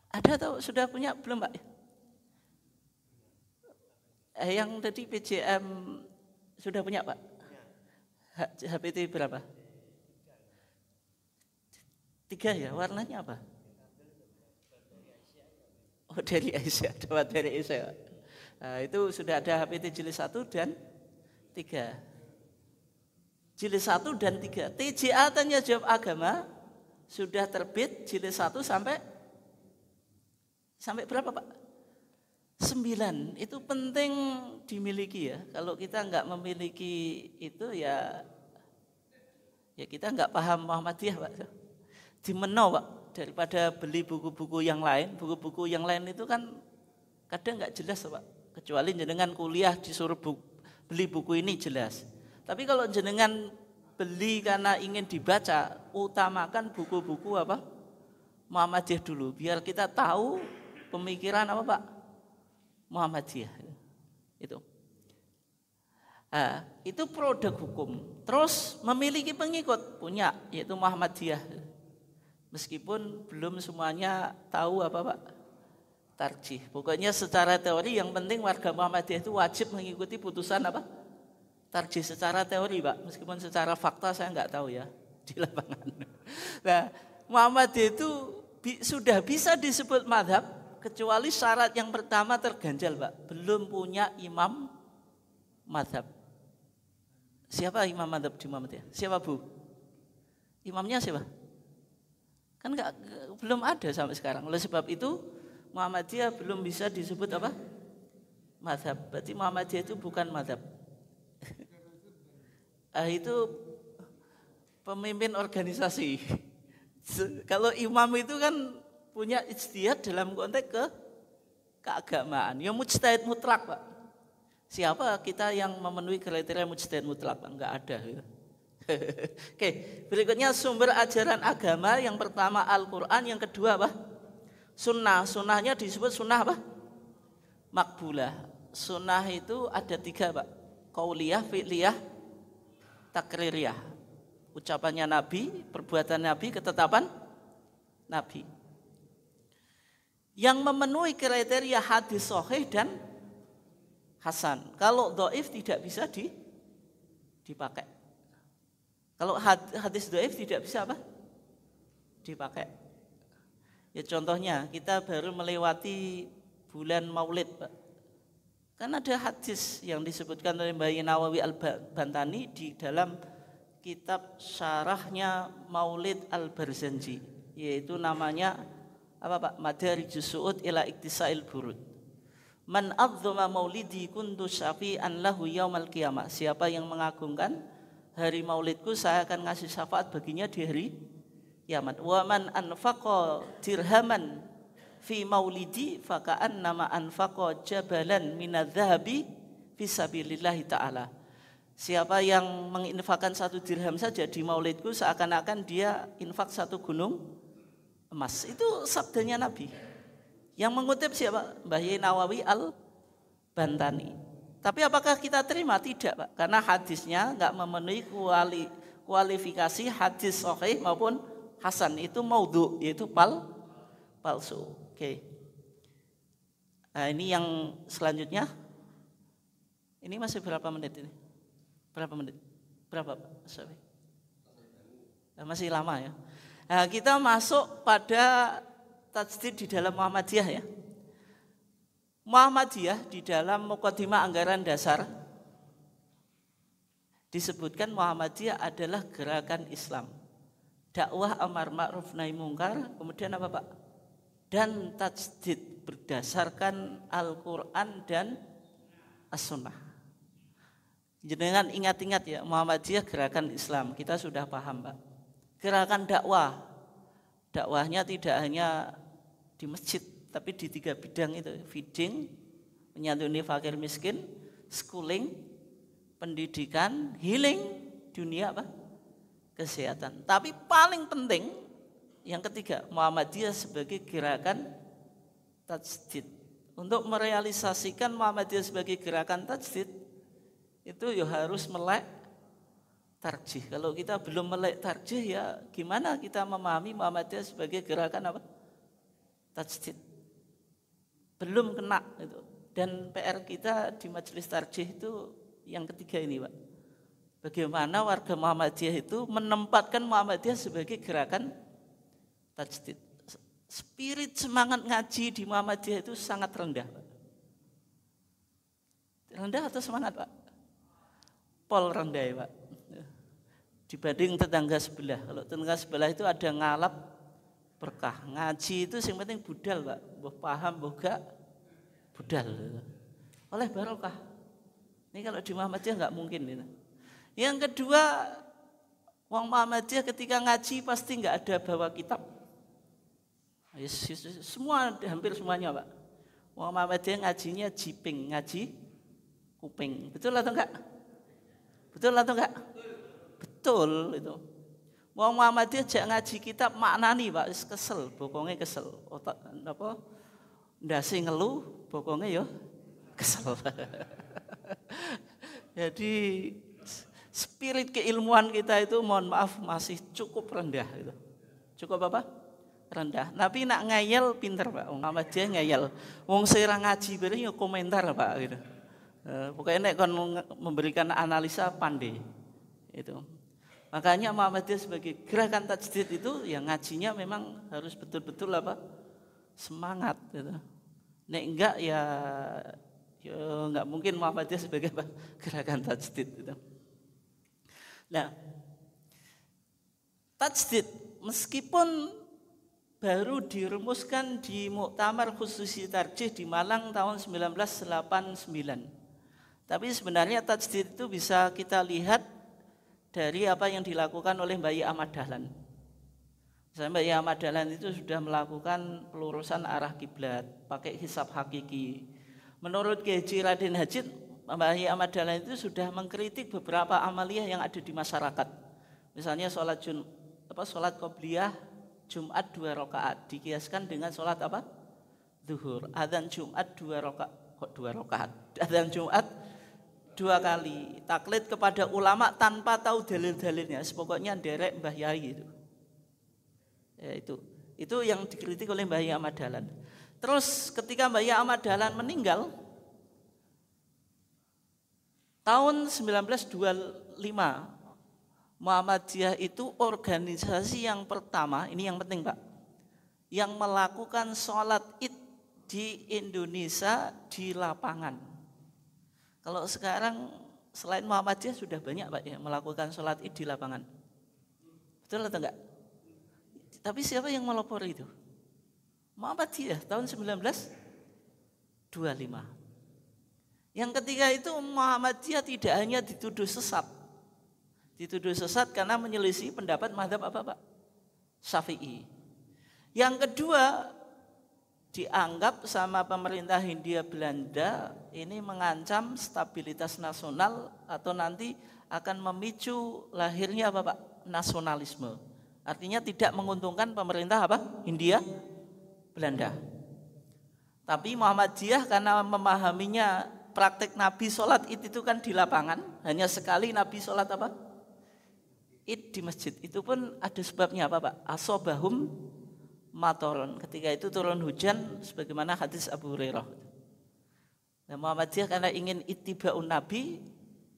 Ada atau sudah punya? Belum Pak? Yang tadi PCM sudah punya Pak? HPT berapa? 3 ya, warnanya apa? Oh dari Aisyah, dapat dari Aisyah. Nah, itu sudah ada HPT jilid 1 dan 3. Jilid 1 dan 3. TJA tanya jawab agama sudah terbit jilid 1 sampai Sampai berapa Pak? 9. Itu penting dimiliki ya. Kalau kita nggak memiliki itu ya kita nggak paham Muhammadiyah Pak. Dimeno Pak, daripada beli buku-buku yang lain. Buku-buku yang lain itu kan kadang nggak jelas Pak. Kecuali jenengan kuliah disuruh beli buku ini jelas. Tapi kalau jenengan beli karena ingin dibaca, utamakan buku-buku apa? Muhammadiyah dulu, biar kita tahu pemikiran apa Pak? Muhammadiyah. Itu. Nah, itu produk hukum. Terus memiliki pengikut, punya, yaitu Muhammadiyah. Meskipun belum semuanya tahu apa Pak? Tarjih. Pokoknya secara teori yang penting warga Muhammadiyah itu wajib mengikuti putusan apa? Tarjih secara teori Pak. Meskipun secara fakta saya nggak tahu ya di lapangan. Nah, Muhammadiyah itu sudah bisa disebut mazhab kecuali syarat yang pertama terganjal Pak. Belum punya imam mazhab. Siapa imam mazhab di Muhammadiyah? Siapa Bu? Imamnya siapa? Kan belum ada sampai sekarang. Oleh sebab itu Muhammadiyah belum bisa disebut apa? Mazhab. Berarti Muhammadiyah itu bukan mazhab. Itu pemimpin organisasi. Kalau imam itu kan punya ijtihad dalam konteks keagamaan. Ya mujtahid mutlak Pak. Siapa kita yang memenuhi kriteria mujtahid mutlak Pak? Enggak ada. Oke, berikutnya sumber ajaran agama yang pertama Al-Quran, yang kedua apa? Sunnah. Sunnahnya disebut sunnah apa? Makbulah. Sunnah itu ada 3 Pak. Qauliyah, fi'liyah, takririyah. Ucapannya Nabi, perbuatan Nabi, ketetapan Nabi. Yang memenuhi kriteria hadis sahih dan hasan. Kalau dhaif tidak bisa dipakai. Kalau hadis dhaif tidak bisa apa? Dipakai. Ya contohnya kita baru melewati bulan Maulid Pak. Kan ada hadis yang disebutkan oleh Mbah Nawawi Al-Bantani di dalam kitab syarahnya Maulid Al-Barzanji, yaitu namanya apa Pak? Madarijus Su'ud ila Iktisail Burud. Man adzama maulidi kuntu syafi'an lahu yaumal qiyamah. Siapa yang mengagungkan hari Maulidku, saya akan ngasih syafaat baginya di hari kiamat. Wa man anfaqa dirhaman fi maulidi faka'annama anfaqa jabalan minadz-dzahabi fi sabilillah taala. Siapa yang menginfakkan 1 dirham saja di maulidku, seakan-akan dia infak 1 gunung emas. Itu sabdanya Nabi. Yang mengutip siapa? Mbah Nawawi Al-Bantani. Tapi apakah kita terima? Tidak Pak. Karena hadisnya enggak memenuhi kualifikasi hadis sahih maupun hasan. Itu maudhu, yaitu palsu. Oke. Nah, ini yang selanjutnya. Ini masih berapa menit ini? Berapa menit? Berapa Pak? Masih lama ya. Nah, kita masuk pada tajdid di dalam Muhammadiyah ya. Muhammadiyah di dalam Muqaddimah Anggaran Dasar disebutkan Muhammadiyah adalah gerakan Islam. Dakwah amar ma'ruf nahi mungkar, kemudian apa Pak? Dan tajdid berdasarkan Al-Quran dan As-Sunnah. Jangan ingat-ingat ya, Muhammadiyah gerakan Islam, kita sudah paham Pak. Gerakan dakwah, dakwahnya tidak hanya di masjid, tapi di 3 bidang itu, feeding, menyantuni fakir miskin, schooling, pendidikan, healing, dunia apa? Kesehatan. Tapi paling penting yang ketiga, Muhammadiyah sebagai gerakan tajdid. Untuk merealisasikan Muhammadiyah sebagai gerakan tajdid, itu ya harus melek tarjih. Kalau kita belum melek tarjih, ya gimana kita memahami Muhammadiyah sebagai gerakan apa? Tajdid. Belum kena itu. Dan PR kita di majelis tarjih itu yang ketiga ini Pak. Bagaimana warga Muhammadiyah itu menempatkan Muhammadiyah sebagai gerakan tajdid. Spirit semangat ngaji di Muhammadiyah itu sangat rendah Pak. Rendah atau semangat Pak? Pol rendah ya Pak. Dibanding tetangga sebelah. Kalau tetangga sebelah itu ada ngalap berkah. Ngaji itu yang penting budal, Pak. Mbah paham, mbah gak budal. Oleh barokah. Ini kalau di Muhammadiyah nggak mungkin. Gitu. Yang kedua, wong Muhammadiyah ketika ngaji pasti nggak ada bawa kitab. Semua, hampir semuanya, Pak. Wong Muhammadiyah ngajinya jiping, ngaji kuping. Betul atau enggak? Betul atau enggak? Betul itu. Wong Muhammadiyah jak ngaji kitab maknani, Pak, kesel, bokonge kesel. Otak apa? Ndase ngeluh, bokonge ya kesel. Jadi spirit keilmuan kita itu mohon maaf masih cukup rendah gitu. Cukup apa? Rendah. Tapi nak ngeyel pinter, Pak. Wong Muhammadiyah ngeyel. Wong sira ngaji bareng ya komentar, Pak, gitu. Pokoknya nek kon memberikan analisa pandai. Itu. Makanya Muhammadiyah sebagai gerakan tajdid itu yang ngajinya memang harus betul-betul apa? Semangat gitu. Nek enggak ya enggak mungkin Muhammadiyah sebagai apa? Gerakan tajdid gitu. Nah, tajdid meskipun baru dirumuskan di Muktamar Khususi Tarjih di Malang tahun 1989. Tapi sebenarnya tajdid itu bisa kita lihat dari apa yang dilakukan oleh Mbah Ahmad Dahlan. Misalnya Mbah Ahmad Dahlan itu sudah melakukan pelurusan arah kiblat pakai hisab hakiki. Menurut Kiai Raden Hajid, Mbah Ahmad Dahlan itu sudah mengkritik beberapa amaliyah yang ada di masyarakat. Misalnya sholat qobliyah Jumat 2 rakaat dikiaskan dengan sholat apa? Zuhur. Adzan Jumat 2 rakaat. Kok 2 rakaat? Adzan Jumat 2 kali. Taklid kepada ulama tanpa tahu dalil-dalilnya. Pokoknya derek Mbah Yai itu. Ya, itu yang dikritik oleh Mbah Ahmad Dahlan. Terus ketika Mbah Ahmad Dahlan meninggal tahun 1925, Muhammadiyah itu organisasi yang pertama, ini yang penting, Pak, yang melakukan sholat Id di Indonesia di lapangan. Kalau sekarang selain Muhammadiyah sudah banyak, Pak, yang melakukan sholat Id di lapangan. Betul atau enggak? Tapi siapa yang melopori itu? Muhammadiyah tahun 1925. Yang ketiga itu Muhammadiyah tidak hanya dituduh sesat. Dituduh sesat karena menyelisih pendapat mazhab apa, Pak? Syafi'i. Yang kedua, dianggap sama pemerintah Hindia Belanda ini mengancam stabilitas nasional atau nanti akan memicu lahirnya apa, Pak? Nasionalisme. Artinya tidak menguntungkan pemerintah apa? Hindia Belanda. Tapi Muhammadiyah karena memahaminya praktek Nabi sholat Id itu kan di lapangan, hanya sekali Nabi sholat apa? Id di masjid. Itu pun ada sebabnya apa, Pak? Asobahum matoron. Ketika itu turun hujan sebagaimana hadis Abu Hurairah. Nah, Muhammadiyah karena ingin ittiba'un Nabi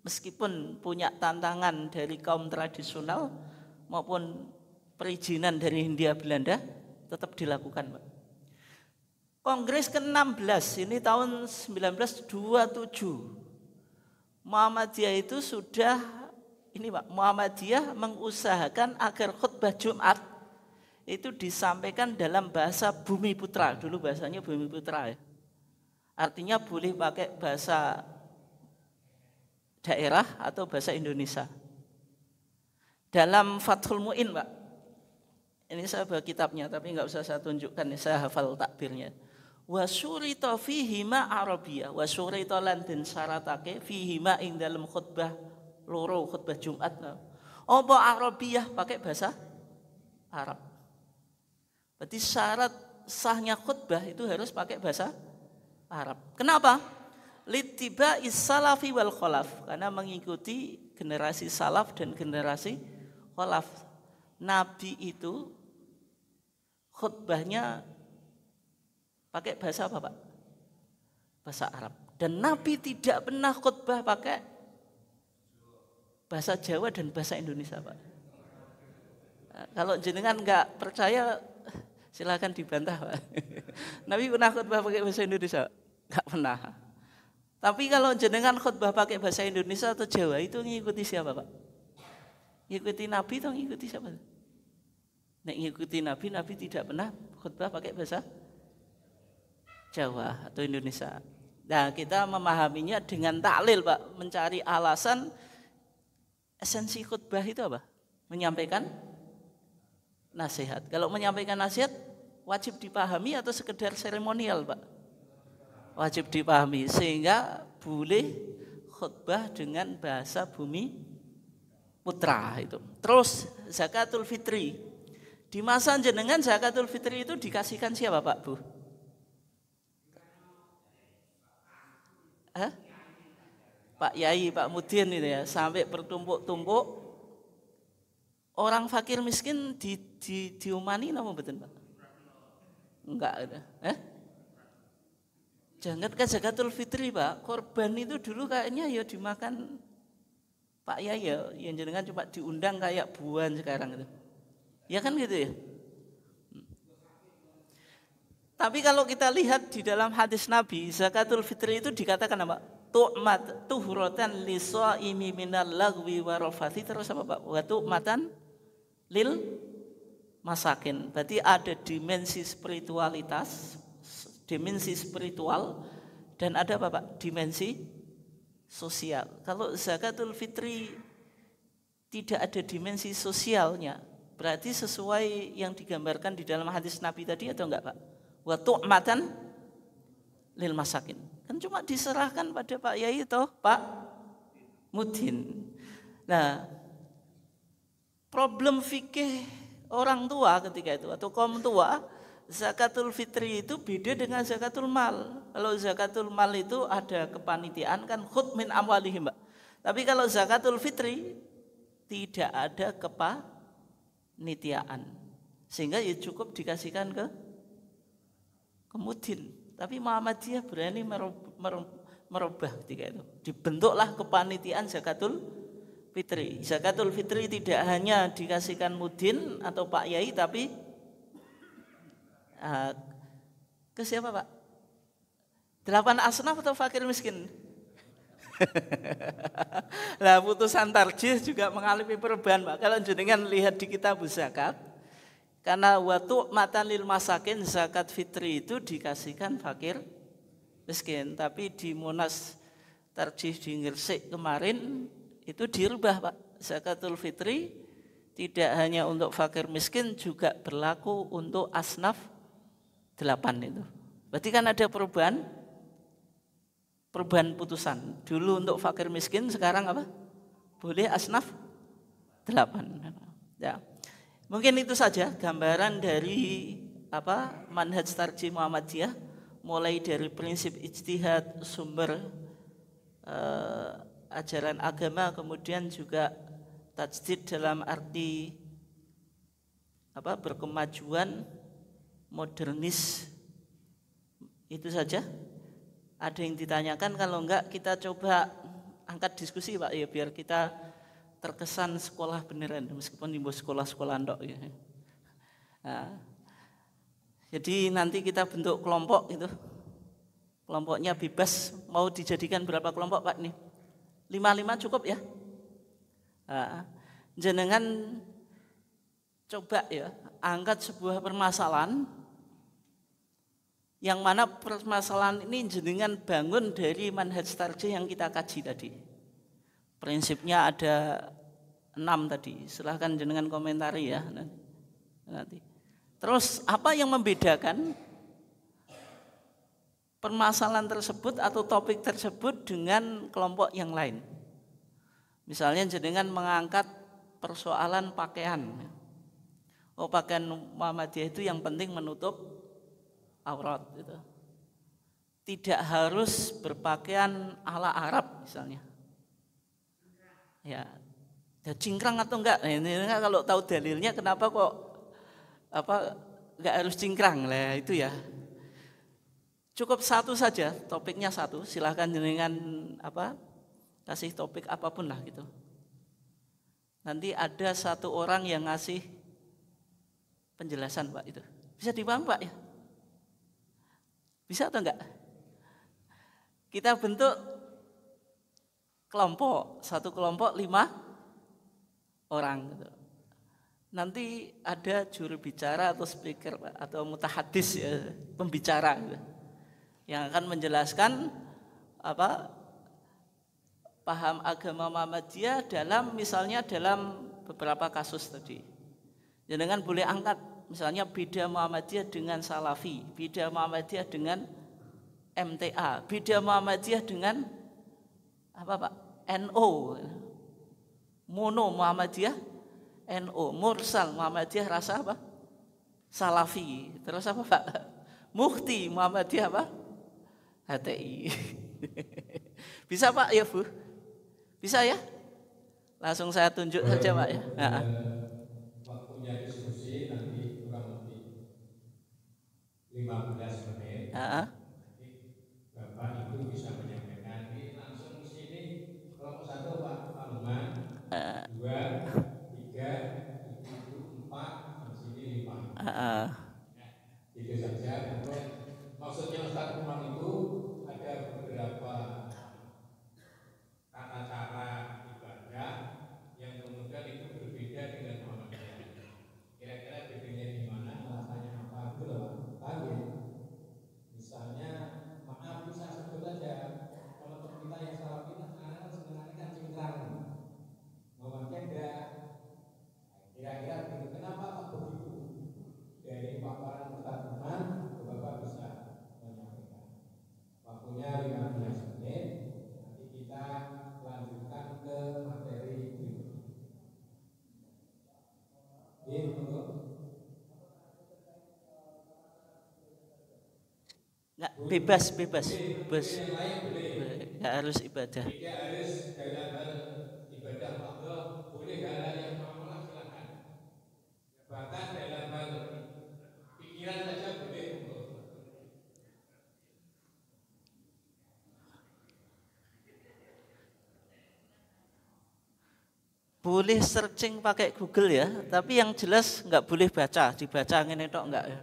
meskipun punya tantangan dari kaum tradisional maupun perizinan dari Hindia Belanda tetap dilakukan, Pak. Kongres ke-16 ini tahun 1927. Muhammadiyah itu sudah ini, Pak, Muhammadiyah mengusahakan agar khutbah Jumat itu disampaikan dalam bahasa Bumi Putra. Dulu bahasanya Bumi Putra ya. Artinya boleh pakai bahasa daerah atau bahasa Indonesia. Dalam Fathul Mu'in, Pak. Ini saya bawa kitabnya tapi enggak usah saya tunjukkan, saya hafal takbirnya. Wa syurita fihi ma Arabiyah, wa syurita lan den syaratake fihi ma ing dalam khutbah loro khutbah Jumat. Apa Arabiyah pakai bahasa Arab. Berarti syarat sahnya khutbah itu harus pakai bahasa Arab. Kenapa? Litiba'is salafi wal khalaf, karena mengikuti generasi salaf dan generasi khalaf. Nabi itu khutbahnya pakai bahasa apa, Pak? Bahasa Arab. Dan Nabi tidak pernah khutbah pakai bahasa Jawa dan bahasa Indonesia, Pak. Nah, kalau jenengan nggak percaya, silakan dibantah, Pak. Nabi pernah khutbah pakai bahasa Indonesia? Nggak pernah. Tapi kalau jenengan khutbah pakai bahasa Indonesia atau Jawa itu ngikuti siapa, Pak? Ngikuti Nabi atau ngikuti siapa? Nek ngikuti Nabi, Nabi tidak pernah khutbah pakai bahasa Jawa atau Indonesia. Nah, kita memahaminya dengan taklil, Pak, mencari alasan. Esensi khutbah itu apa? Menyampaikan nasihat. Kalau menyampaikan nasihat wajib dipahami atau sekedar seremonial, Pak? Wajib dipahami, sehingga boleh khutbah dengan bahasa bumi putra itu. Terus zakatul fitri. Di masa jenengan zakatul fitri itu dikasihkan siapa, Pak, Bu? Pak Yai, Pak Mudin itu ya, sampai bertumpuk-tumpuk. Orang fakir miskin diumani nama betul, Pak? Enggak ada. Jangan kan zakatul fitri, Pak. Korban itu dulu kayaknya ya dimakan Pak Yai ya, yang jenengan cuma diundang kayak buan sekarang itu. Ya kan gitu ya. Tapi kalau kita lihat di dalam hadis Nabi, zakatul fitri itu dikatakan apa? Tu'mat tuhratan lis-shaimi minal lagwi wa rafathi, terus apa, Pak? Wa tu'matan lil masakin. Berarti ada dimensi spiritualitas, dimensi spiritual, dan ada apa, Pak? Dimensi sosial. Kalau zakatul fitri tidak ada dimensi sosialnya, berarti sesuai yang digambarkan di dalam hadis Nabi tadi atau enggak, Pak? Wa tu'matan lil masakin. Kan cuma diserahkan pada Pak Yai toh, Pak Mudin. Nah, problem fikih orang tua ketika itu atau kaum tua, zakatul fitri itu beda dengan zakatul mal. Kalau zakatul mal itu ada kepanitiaan kan, khudz min amwalihim, Mbak. Tapi kalau zakatul fitri tidak ada kepanitiaan, sehingga ya cukup dikasihkan ke Mudin. Tapi Muhammadiyah berani merubah ketika itu. Dibentuklah kepanitiaan zakatul fitri. Zakatul fitri tidak hanya dikasihkan Mudin atau Pak Yai, tapi ke siapa, Pak? 8 asnaf atau fakir miskin? Nah, putusan tarjih juga mengalami perubahan, Pak. Kalau jenengan lihat di kitab zakat, karena waktu matan lil masakin, zakat fitri itu dikasihkan fakir miskin. Tapi di Munas tarjih di Gresik kemarin itu dirubah, Pak. Zakatul fitri tidak hanya untuk fakir miskin, juga berlaku untuk asnaf 8 itu. Berarti kan ada perubahan putusan. Dulu untuk fakir miskin, sekarang apa? Boleh asnaf 8. Ya. Mungkin itu saja gambaran dari manhaj tarjih Muhammadiyah, mulai dari prinsip ijtihad, sumber ajaran agama, kemudian juga tajdid dalam arti berkemajuan, modernis. Itu saja. Ada yang ditanyakan? Kalau enggak kita coba angkat diskusi, Pak, ya, biar kita terkesan sekolah beneran meskipun di sekolah-sekolah ndok ya. Nah, jadi nanti kita bentuk kelompok itu. Kelompoknya bebas, mau dijadikan berapa kelompok, Pak, nih? 5 cukup ya? Nah, jenengan coba ya angkat sebuah permasalahan yang mana permasalahan ini jenengan bangun dari manhaj tarjih yang kita kaji tadi. Prinsipnya ada 6 tadi. Silahkan jenengan komentari ya nanti. Terus apa yang membedakan permasalahan tersebut atau topik tersebut dengan kelompok yang lain? Misalnya jenengan mengangkat persoalan pakaian. Pakaian Muhammadiyah itu yang penting menutup aurat gitu. Tidak harus berpakaian ala Arab misalnya. Ya, cingkrang atau enggak? Nah, ini kalau tahu dalilnya kenapa kok enggak harus cingkrang lah itu ya. Cukup satu saja, topiknya satu. Silahkan dengan kasih topik apapun lah gitu. Nanti ada satu orang yang ngasih penjelasan, Pak, itu. Bisa dipaham, Pak, ya? Bisa atau enggak? Kita bentuk kelompok, satu kelompok 5 orang gitu. nanti ada juru bicara atau speaker Pak, atau mutahadis ya, pembicara yang akan menjelaskan apa paham agama Muhammadiyah dalam misalnya dalam beberapa kasus tadi. Jangan boleh angkat misalnya beda Muhammadiyah dengan Salafi, beda Muhammadiyah dengan MTA, beda Muhammadiyah dengan apa Pak? NO, mono Muhammadiyah, NO, mursal Muhammadiyah rasa apa? Salafi, terus apa Pak? Mufti Muhammadiyah apa? HTI. Bisa Pak ya Bu? Bisa ya? Langsung saya tunjuk saja Pak ya. Waktunya diskusi nanti kurang lebih 15 menit. Bapak Ibu bisa menyampaikan ini langsung di sini kelompok 1 Pak Panungan, 2, 3, Ibu 4, di sini 5. Itu saja. Untuk maksudnya Ustaz Umar itu ada beberapa tata cara ibadah yang kemudian itu berbeda dengan Muhammadiyah. Kira-kira bedanya di mana? Alasannya apa? Itu loh, paham ya? Misalnya, maaf bisa sebut aja kalau kita yang Salafi sebenarnya kan cingkrang. Muhammadiyah enggak. Kira-kira begitu. Kenapa kok begitu? Dari paparan Ustaz Umar, Bapak bisa menyampaikan. Waktunya 15 menit. Nanti kita lanjutkan ke materi berikutnya. Nggak, bebas. Nggak harus ibadah. Tidak harus dalam hal ibadah Allah, boleh hal yang muamalah silakan. Bahkan dalam hal pikiran saja boleh. Boleh searching pakai Google ya, tapi yang jelas nggak boleh dibaca ngene tok enggak ya.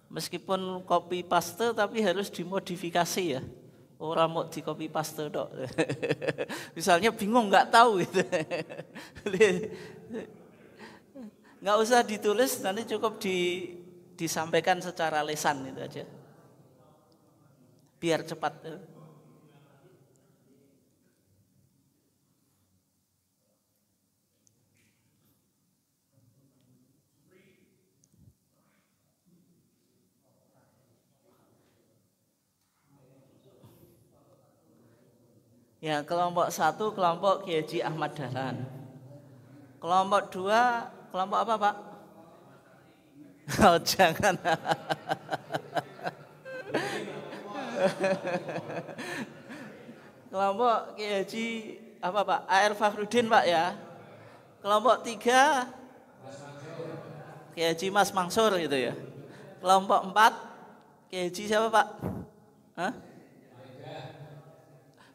Meskipun copy paste tapi harus dimodifikasi ya. Orang mau di copy paste tok. Misalnya bingung nggak tahu gitu. Nggak usah ditulis, nanti cukup disampaikan secara lisan itu aja. Biar cepat. Ya, kelompok 1 kelompok Kiai Haji Ahmad Dahlan. Kelompok 2 kelompok apa Pak? Oh jangan. Kelompok Kiai Haji apa Pak? AR Fakhruddin Pak ya. Kelompok 3 Kiai Haji Mas Mansur gitu ya. Kelompok 4 Kiai Haji siapa Pak? Hah?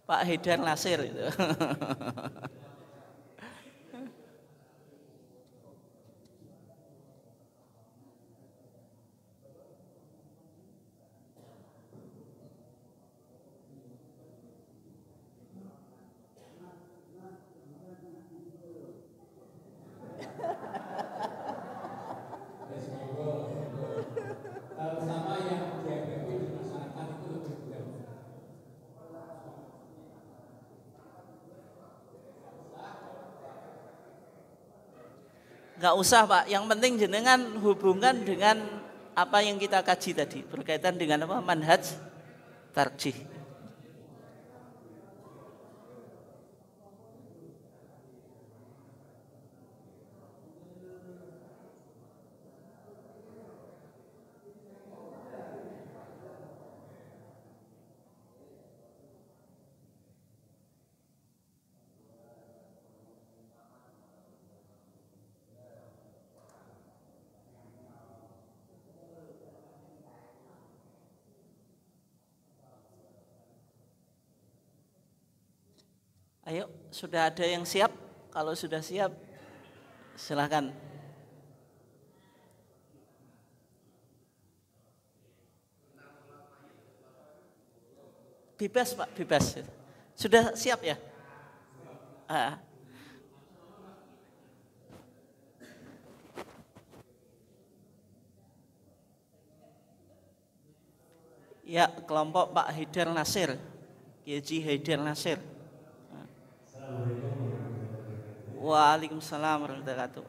Pak Haidar Nasir itu. Sama yang dihadapi di masyarakat itu lebih mudah. Nggak usah Pak, yang penting jenengan hubungkan dengan apa yang kita kaji tadi berkaitan dengan apa? Manhaj tarjih. Ayo, sudah ada yang siap? Kalau sudah siap, silakan. Bebas Pak, bebas. Sudah siap ya? Ya, kelompok Pak Haidar Nasir, Haji Haidar Nasir. Waalaikumsalam warahmatullahi wabarakatuh.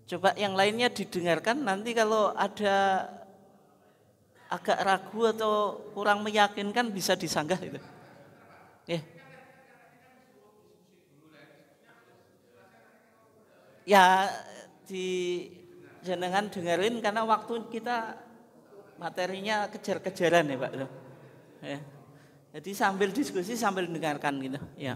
Coba yang lainnya didengarkan, nanti kalau ada agak ragu atau kurang meyakinkan bisa disanggah itu. Ya di jenengan dengerin karena waktu kita materinya kejar-kejaran ya Pak. Ya. Jadi sambil diskusi sambil dengarkan gitu. Ya.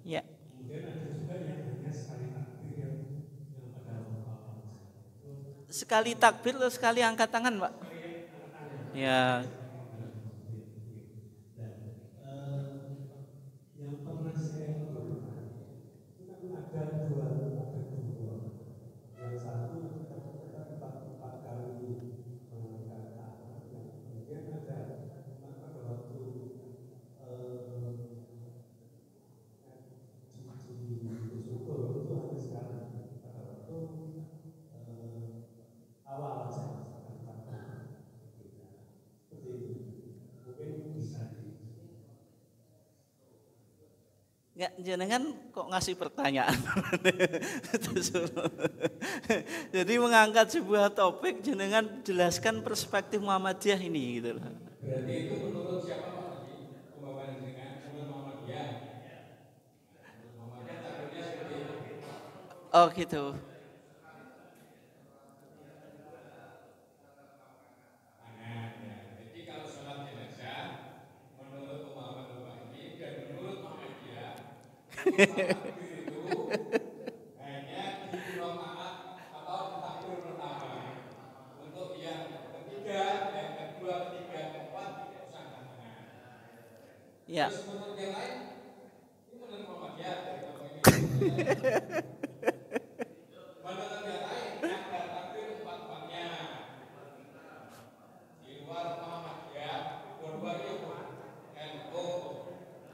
Ya. Sekali takbir atau sekali angkat tangan, Pak? Ya. Enggak, jenengan kok ngasih pertanyaan. Jadi mengangkat sebuah topik, jenengan jelaskan perspektif Muhammadiyah ini gitu loh. Berarti itu menurut siapa Pak tadi? Pembawaan jenengan menurut Muhammadiyah. Muhammadiyah takbirnya seperti itu. Oh gitu. Jadi kalau sholat jenazah menurut pemahaman Bapak ini dan menurut Muhammadiyah itu hanya di rakaat atau di takbir pertama. Untuk yang ketiga, yang kedua, ketiga, keempat tidak usah tangan. Ya. Terus menurut yang lain, ini menurut Muhammadiyah dari Bapak ini. Menurut yang lain, ada takbir empat-empatnya. Di luar Muhammadiyah, dua-duanya NU.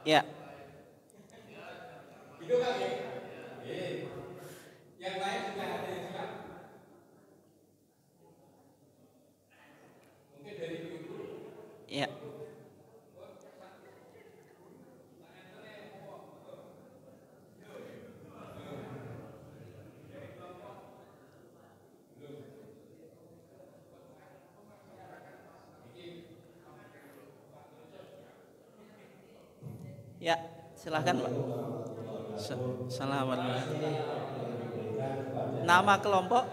Ya. Gitu kan ya? Yang lain sudah ada yang siap? Mungkin dari ibu. Ya. Ya, silakan Pak. Assalamualaikum. Nama kelompok?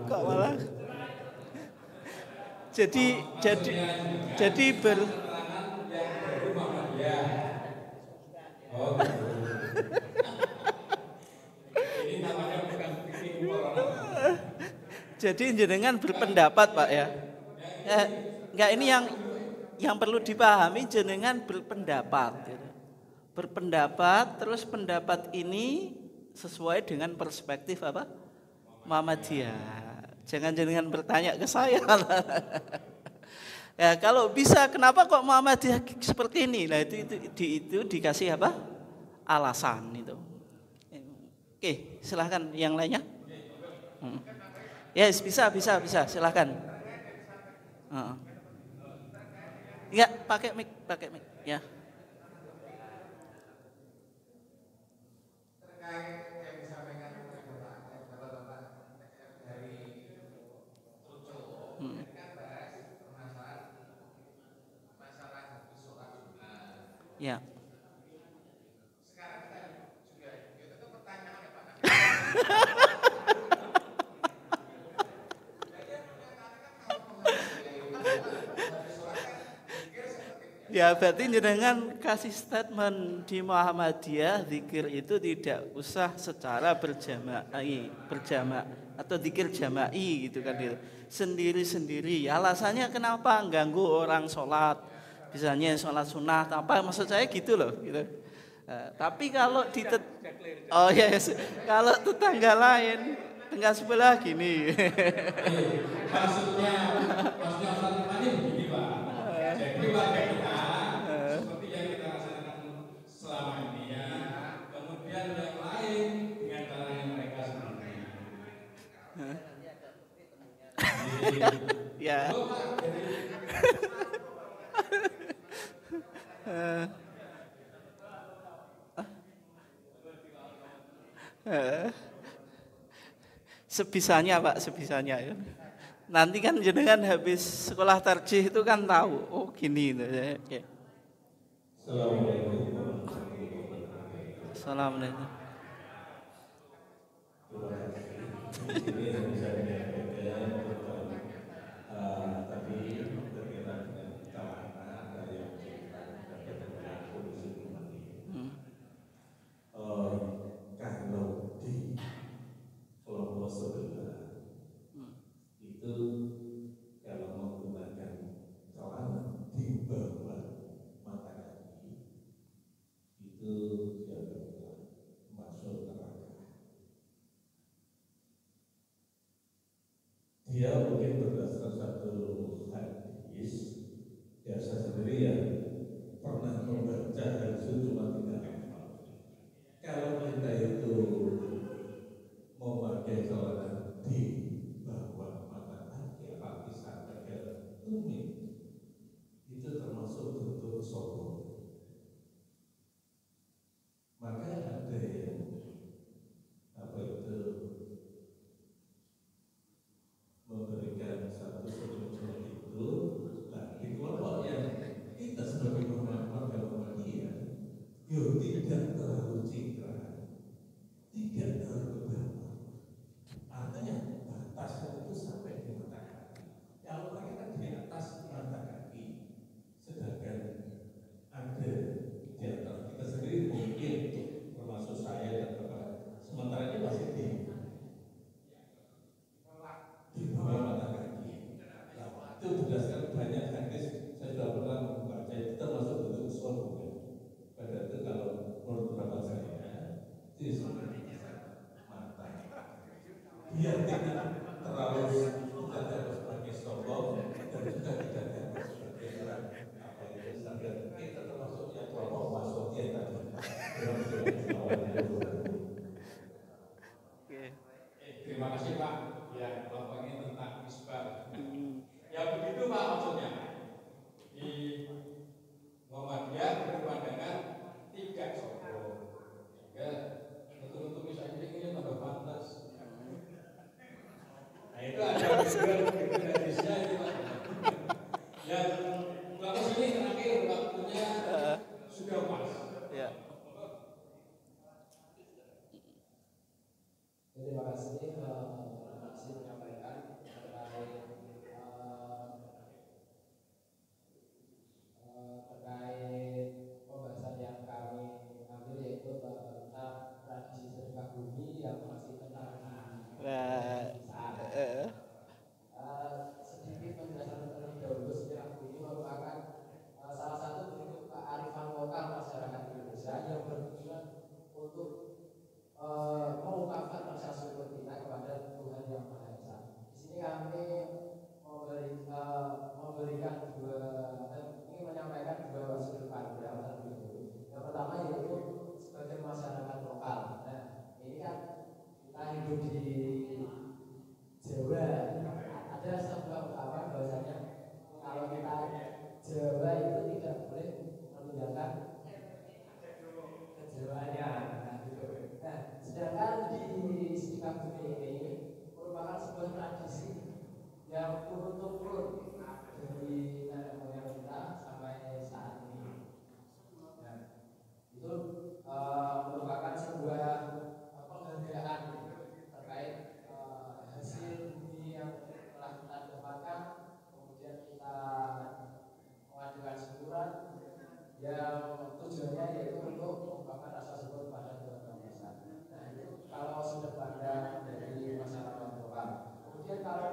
Kok malah jadi ber jadi jenengan berpendapat Pak ya. Enggak, ini yang perlu dipahami, jenengan berpendapat gitu. Berpendapat, terus pendapat ini sesuai dengan perspektif apa? Muhammadiyah. Jangan jenengan bertanya ke saya. Ya, kalau bisa kenapa kok Muhammadiyah seperti ini? Nah, itu dikasih apa? Alasan itu. Oke, silahkan yang lainnya. Yes, bisa, silakan. Ya, pakai mic, ya. Ya. Ya, berarti jenengan kasih statement di Muhammadiyah zikir itu tidak usah secara berjamaah atau zikir jama'i gitu kan gitu. Sendiri-sendiri. Alasannya kenapa ganggu orang sholat? Misalnya sholat sunnah apa maksud saya gitu loh gitu. Tapi kalau oh ya, yes. Kalau tetangga lain tengah sebelah gini. Maksudnya Ustaz Iman begini Pak. Jadi warga kita seperti yang kita rasakan selama ini ya. Kemudian yang lain dengan cara yang mereka sendiri. Ya. Sebisanya Pak, sebisanya ya. Nanti kan jenengan habis sekolah tarjih itu kan tahu, oh gini itu ya. Assalamualaikum. Kalau di kelompok sebelah itu kalau menggunakan celana di bawah mata kaki itu dianggap masuk neraka. Dia mungkin berdasarkan satu hadis, ya saya sendiri ya pernah membaca hadis itu cuma tidak hafal. Kalau kita itu memakai celana di bawah mata kaki lapisan bagian tumit itu termasuk bentuk sombong. Maka ada yang memberikan satu solusi itu. Nah, di kelompok yang kita sebagai Muhammadiyah, tidak terlalu citra, tidak terlalu ke bawah. Artinya batasnya itu sampai di mata kaki. Kalau mereka kan di atas mata kaki, sedangkan ada di antara kita sendiri mungkin termasuk saya dan Bapak, sementara ini masih di bawah mata kaki. Nah, itu berdasarkan banyak hadis saya sudah pernah membaca itu termasuk bentuk kesombongan. Pada itu kalau menurut pendapat saya itu mata biar tidak terlalu tidak sebagai sombong dan juga tidak sebagai apa itu standar kita termasuk yang kelompok masuknya tadi. Terima kasih Pak. Ya, kelompok ini tentang isbar. Ya begitu Pak maksudnya. Di Muhammadiyah berpandangan tidak sombong. Sehingga untuk misalnya ini tambah pantas. Nah itu ada hadisnya itu Pak. Ya, kalau sini terakhir waktunya sudah pas. Ya. Terima kasih menyampaikan terkait pembahasan yang kami ambil yaitu tentang tradisi sedekah bumi yang masih tenang.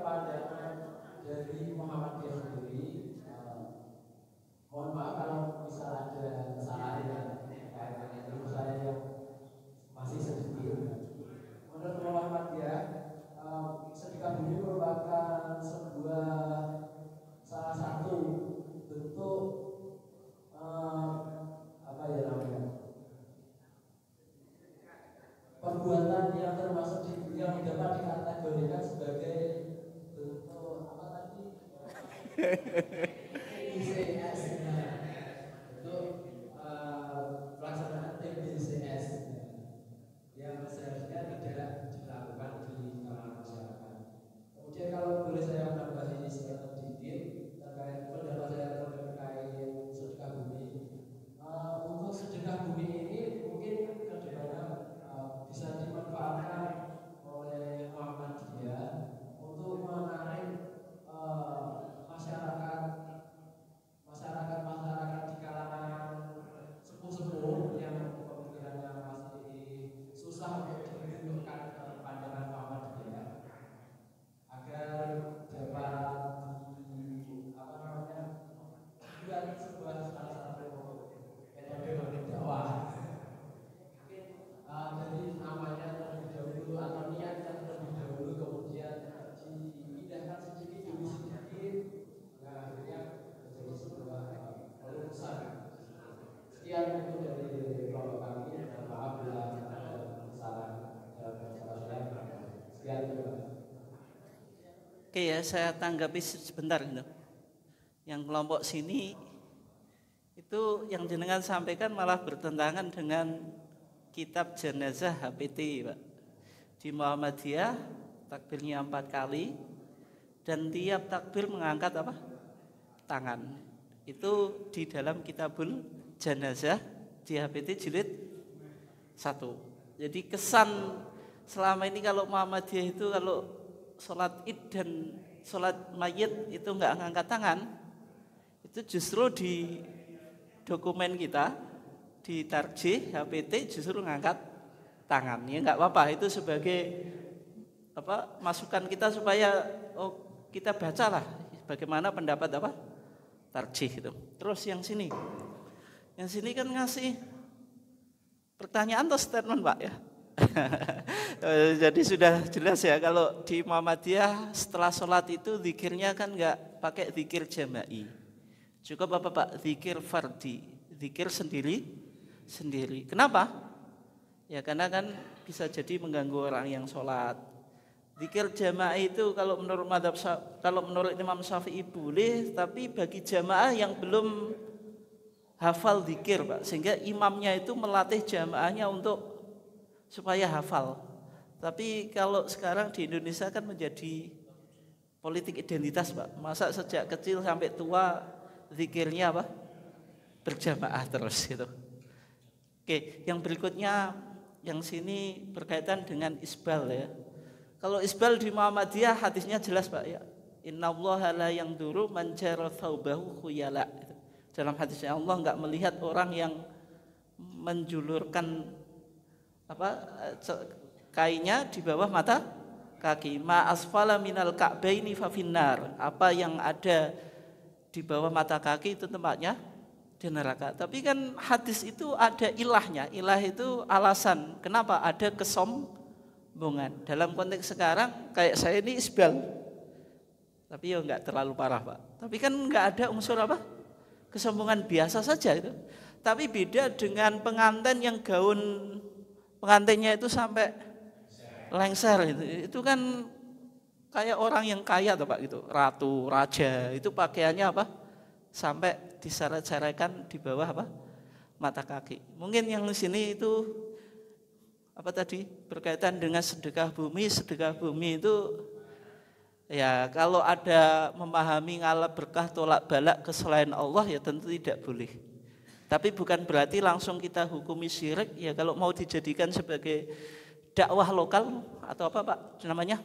pandangan dari Muhammadiyah sendiri, mohon maaf kalau misal ada kesalahan yang ilmu saya yang masih sedikit. Menurut Muhammadiyah, sedekah bumi merupakan salah satu bentuk perbuatan yang termasuk yang dapat dikategorikan sebagai bentuk apa tadi? TBCS, untuk pelaksanaan TBCS yang seharusnya tidak dilakukan di kalangan masyarakat. Kemudian kalau boleh saya menambah ini sedikit terkait pendapat saya terkait sedekah bumi. Untuk sedekah bumi ini mungkin kedepannya bisa dimanfaatkan oleh Muhammadiyah untuk menarik masyarakat di kalangan sepuh-sepuh yang pemikirannya masih susah untuk dibentukkan pandangan Muhammadiyah agar dapat buat sebuah salah satu metode dakwah. Dari namanya terlebih dahulu atau niatnya terlebih dahulu, kemudian dipindahkan sedikit demi sedikit, akhirnya menjadi sebuah kelulusan. Sekian itu dari kelompok kami, dan maaf bila ada kesalahan dalam bahasa saya. Sekian itu. Oke ya, saya tanggapi sebentar gitu. Yang kelompok sini itu yang jenengan sampaikan malah bertentangan dengan kitab jenazah HPT, Pak. Di Muhammadiyah takbirnya 4 kali dan tiap takbir mengangkat apa? Tangan. Itu di dalam kitabul jenazah di HPT jilid 1. Jadi kesan selama ini kalau Muhammadiyah itu kalau sholat id dan sholat mayit itu enggak ngangkat tangan, itu justru di dokumen kita di tarjih HPT justru ngangkat tangan. Ya enggak apa-apa, itu sebagai masukan kita supaya kita bacalah bagaimana pendapat tarjih itu. Terus yang sini kan ngasih pertanyaan atau statement, Pak ya. Jadi sudah jelas ya kalau di Muhammadiyah setelah sholat itu zikirnya kan enggak pakai zikir jama'i. Cukup apa Pak? Zikir fardi, zikir sendiri. Kenapa? Ya karena kan bisa jadi mengganggu orang yang sholat. Zikir jamaah itu kalau menurut Imam Syafi'i boleh, tapi bagi jamaah yang belum hafal zikir, Pak, sehingga imamnya itu melatih jamaahnya supaya hafal. Tapi kalau sekarang di Indonesia kan menjadi politik identitas, Pak. Masa sejak kecil sampai tua zikirnya berjamaah terus gitu. Oke, yang berikutnya yang sini berkaitan dengan isbal ya. Kalau isbal di Muhammadiyah hadisnya jelas, Pak ya. Innallaha la yanzuru man jara thawbahu khuyala. Dalam hadisnya Allah enggak melihat orang yang menjulurkan kainnya di bawah mata kaki. Ma asfala minal ka'baini fa finnar. Apa yang ada di bawah mata kaki itu tempatnya di neraka. Tapi kan hadis itu ada ilahnya. Ilah itu alasan kenapa ada kesombongan. Dalam konteks sekarang kayak saya ini isbal, tapi ya enggak terlalu parah, Pak. Tapi kan enggak ada unsur kesombongan, biasa saja itu. Tapi beda dengan pengantin yang gaun pengantinnya itu sampai lengser itu kan kayak orang yang kaya tuh Pak gitu, ratu, raja, itu pakaiannya sampai diseret-serekan di bawah mata kaki. Mungkin yang di sini itu berkaitan dengan sedekah bumi. Sedekah bumi itu ya kalau ada memahami ngalap berkah tolak balak ke selain Allah ya tentu tidak boleh. Tapi bukan berarti langsung kita hukumi syirik ya. Kalau mau dijadikan sebagai dakwah lokal atau Pak namanya,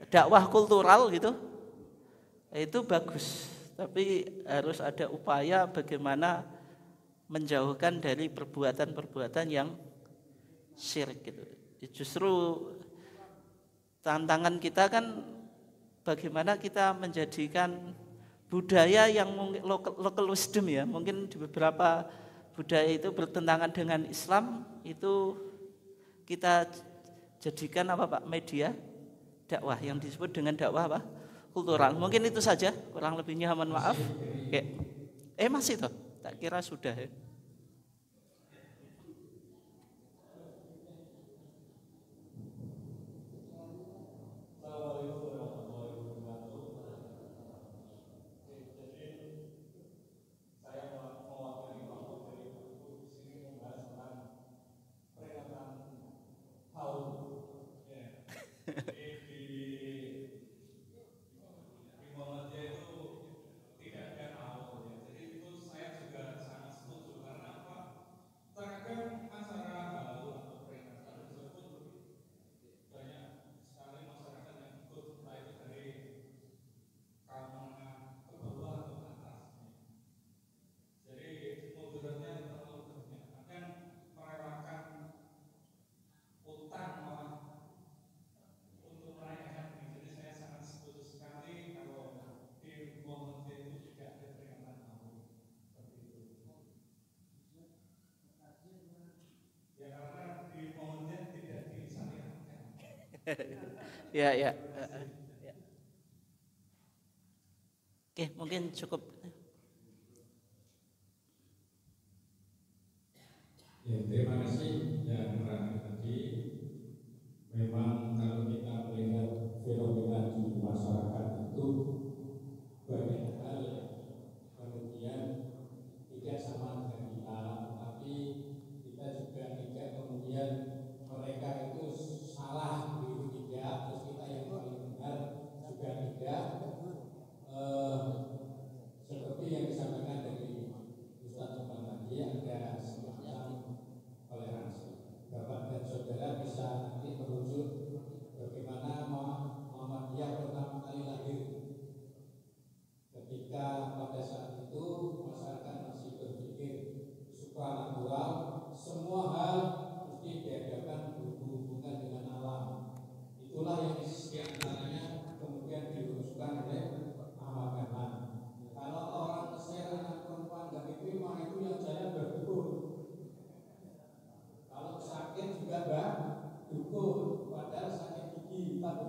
dakwah kultural gitu, itu bagus. Tapi harus ada upaya bagaimana menjauhkan dari perbuatan-perbuatan yang syirik gitu. Justru tantangan kita kan bagaimana kita menjadikan budaya yang mungkin local wisdom ya, mungkin di beberapa budaya itu bertentangan dengan Islam, itu kita jadikan apa Pak, media dakwah yang disebut dengan dakwah apa? Kultural. Mungkin itu saja, kurang lebihnya mohon maaf. Oke. Masih toh? Tak kira sudah ya. Ya. Oke, mungkin cukup. Ya, terima kasih yang terakhir tadi. Memang kalau kita melihat fenomena di masyarakat itu banyak hal yang kemudian tidak sama dengan kita, tetapi kita juga tidak kemudian mereka itu salah begitu tidak, terus kita yang paling benar juga tidak. Seperti yang disampaikan dari Ustaz Umar tadi, ada semacam toleransi. Bapak dan saudara bisa nanti merujuk bagaimana Muhammadiyah pertama kali lahir. Ketika pada saat itu masyarakat masih berpikir supranatural, semua hal mesti diadakan berhubungan dengan alam. Itulah yang diantaranya kemudian diluruskan oleh Ahmad Dahlan. Kalau orang Mesir anak perempuan gak diterima, itu yang jalan berdukun. Kalau sakit juga dukun, padahal sakit gigi, tapi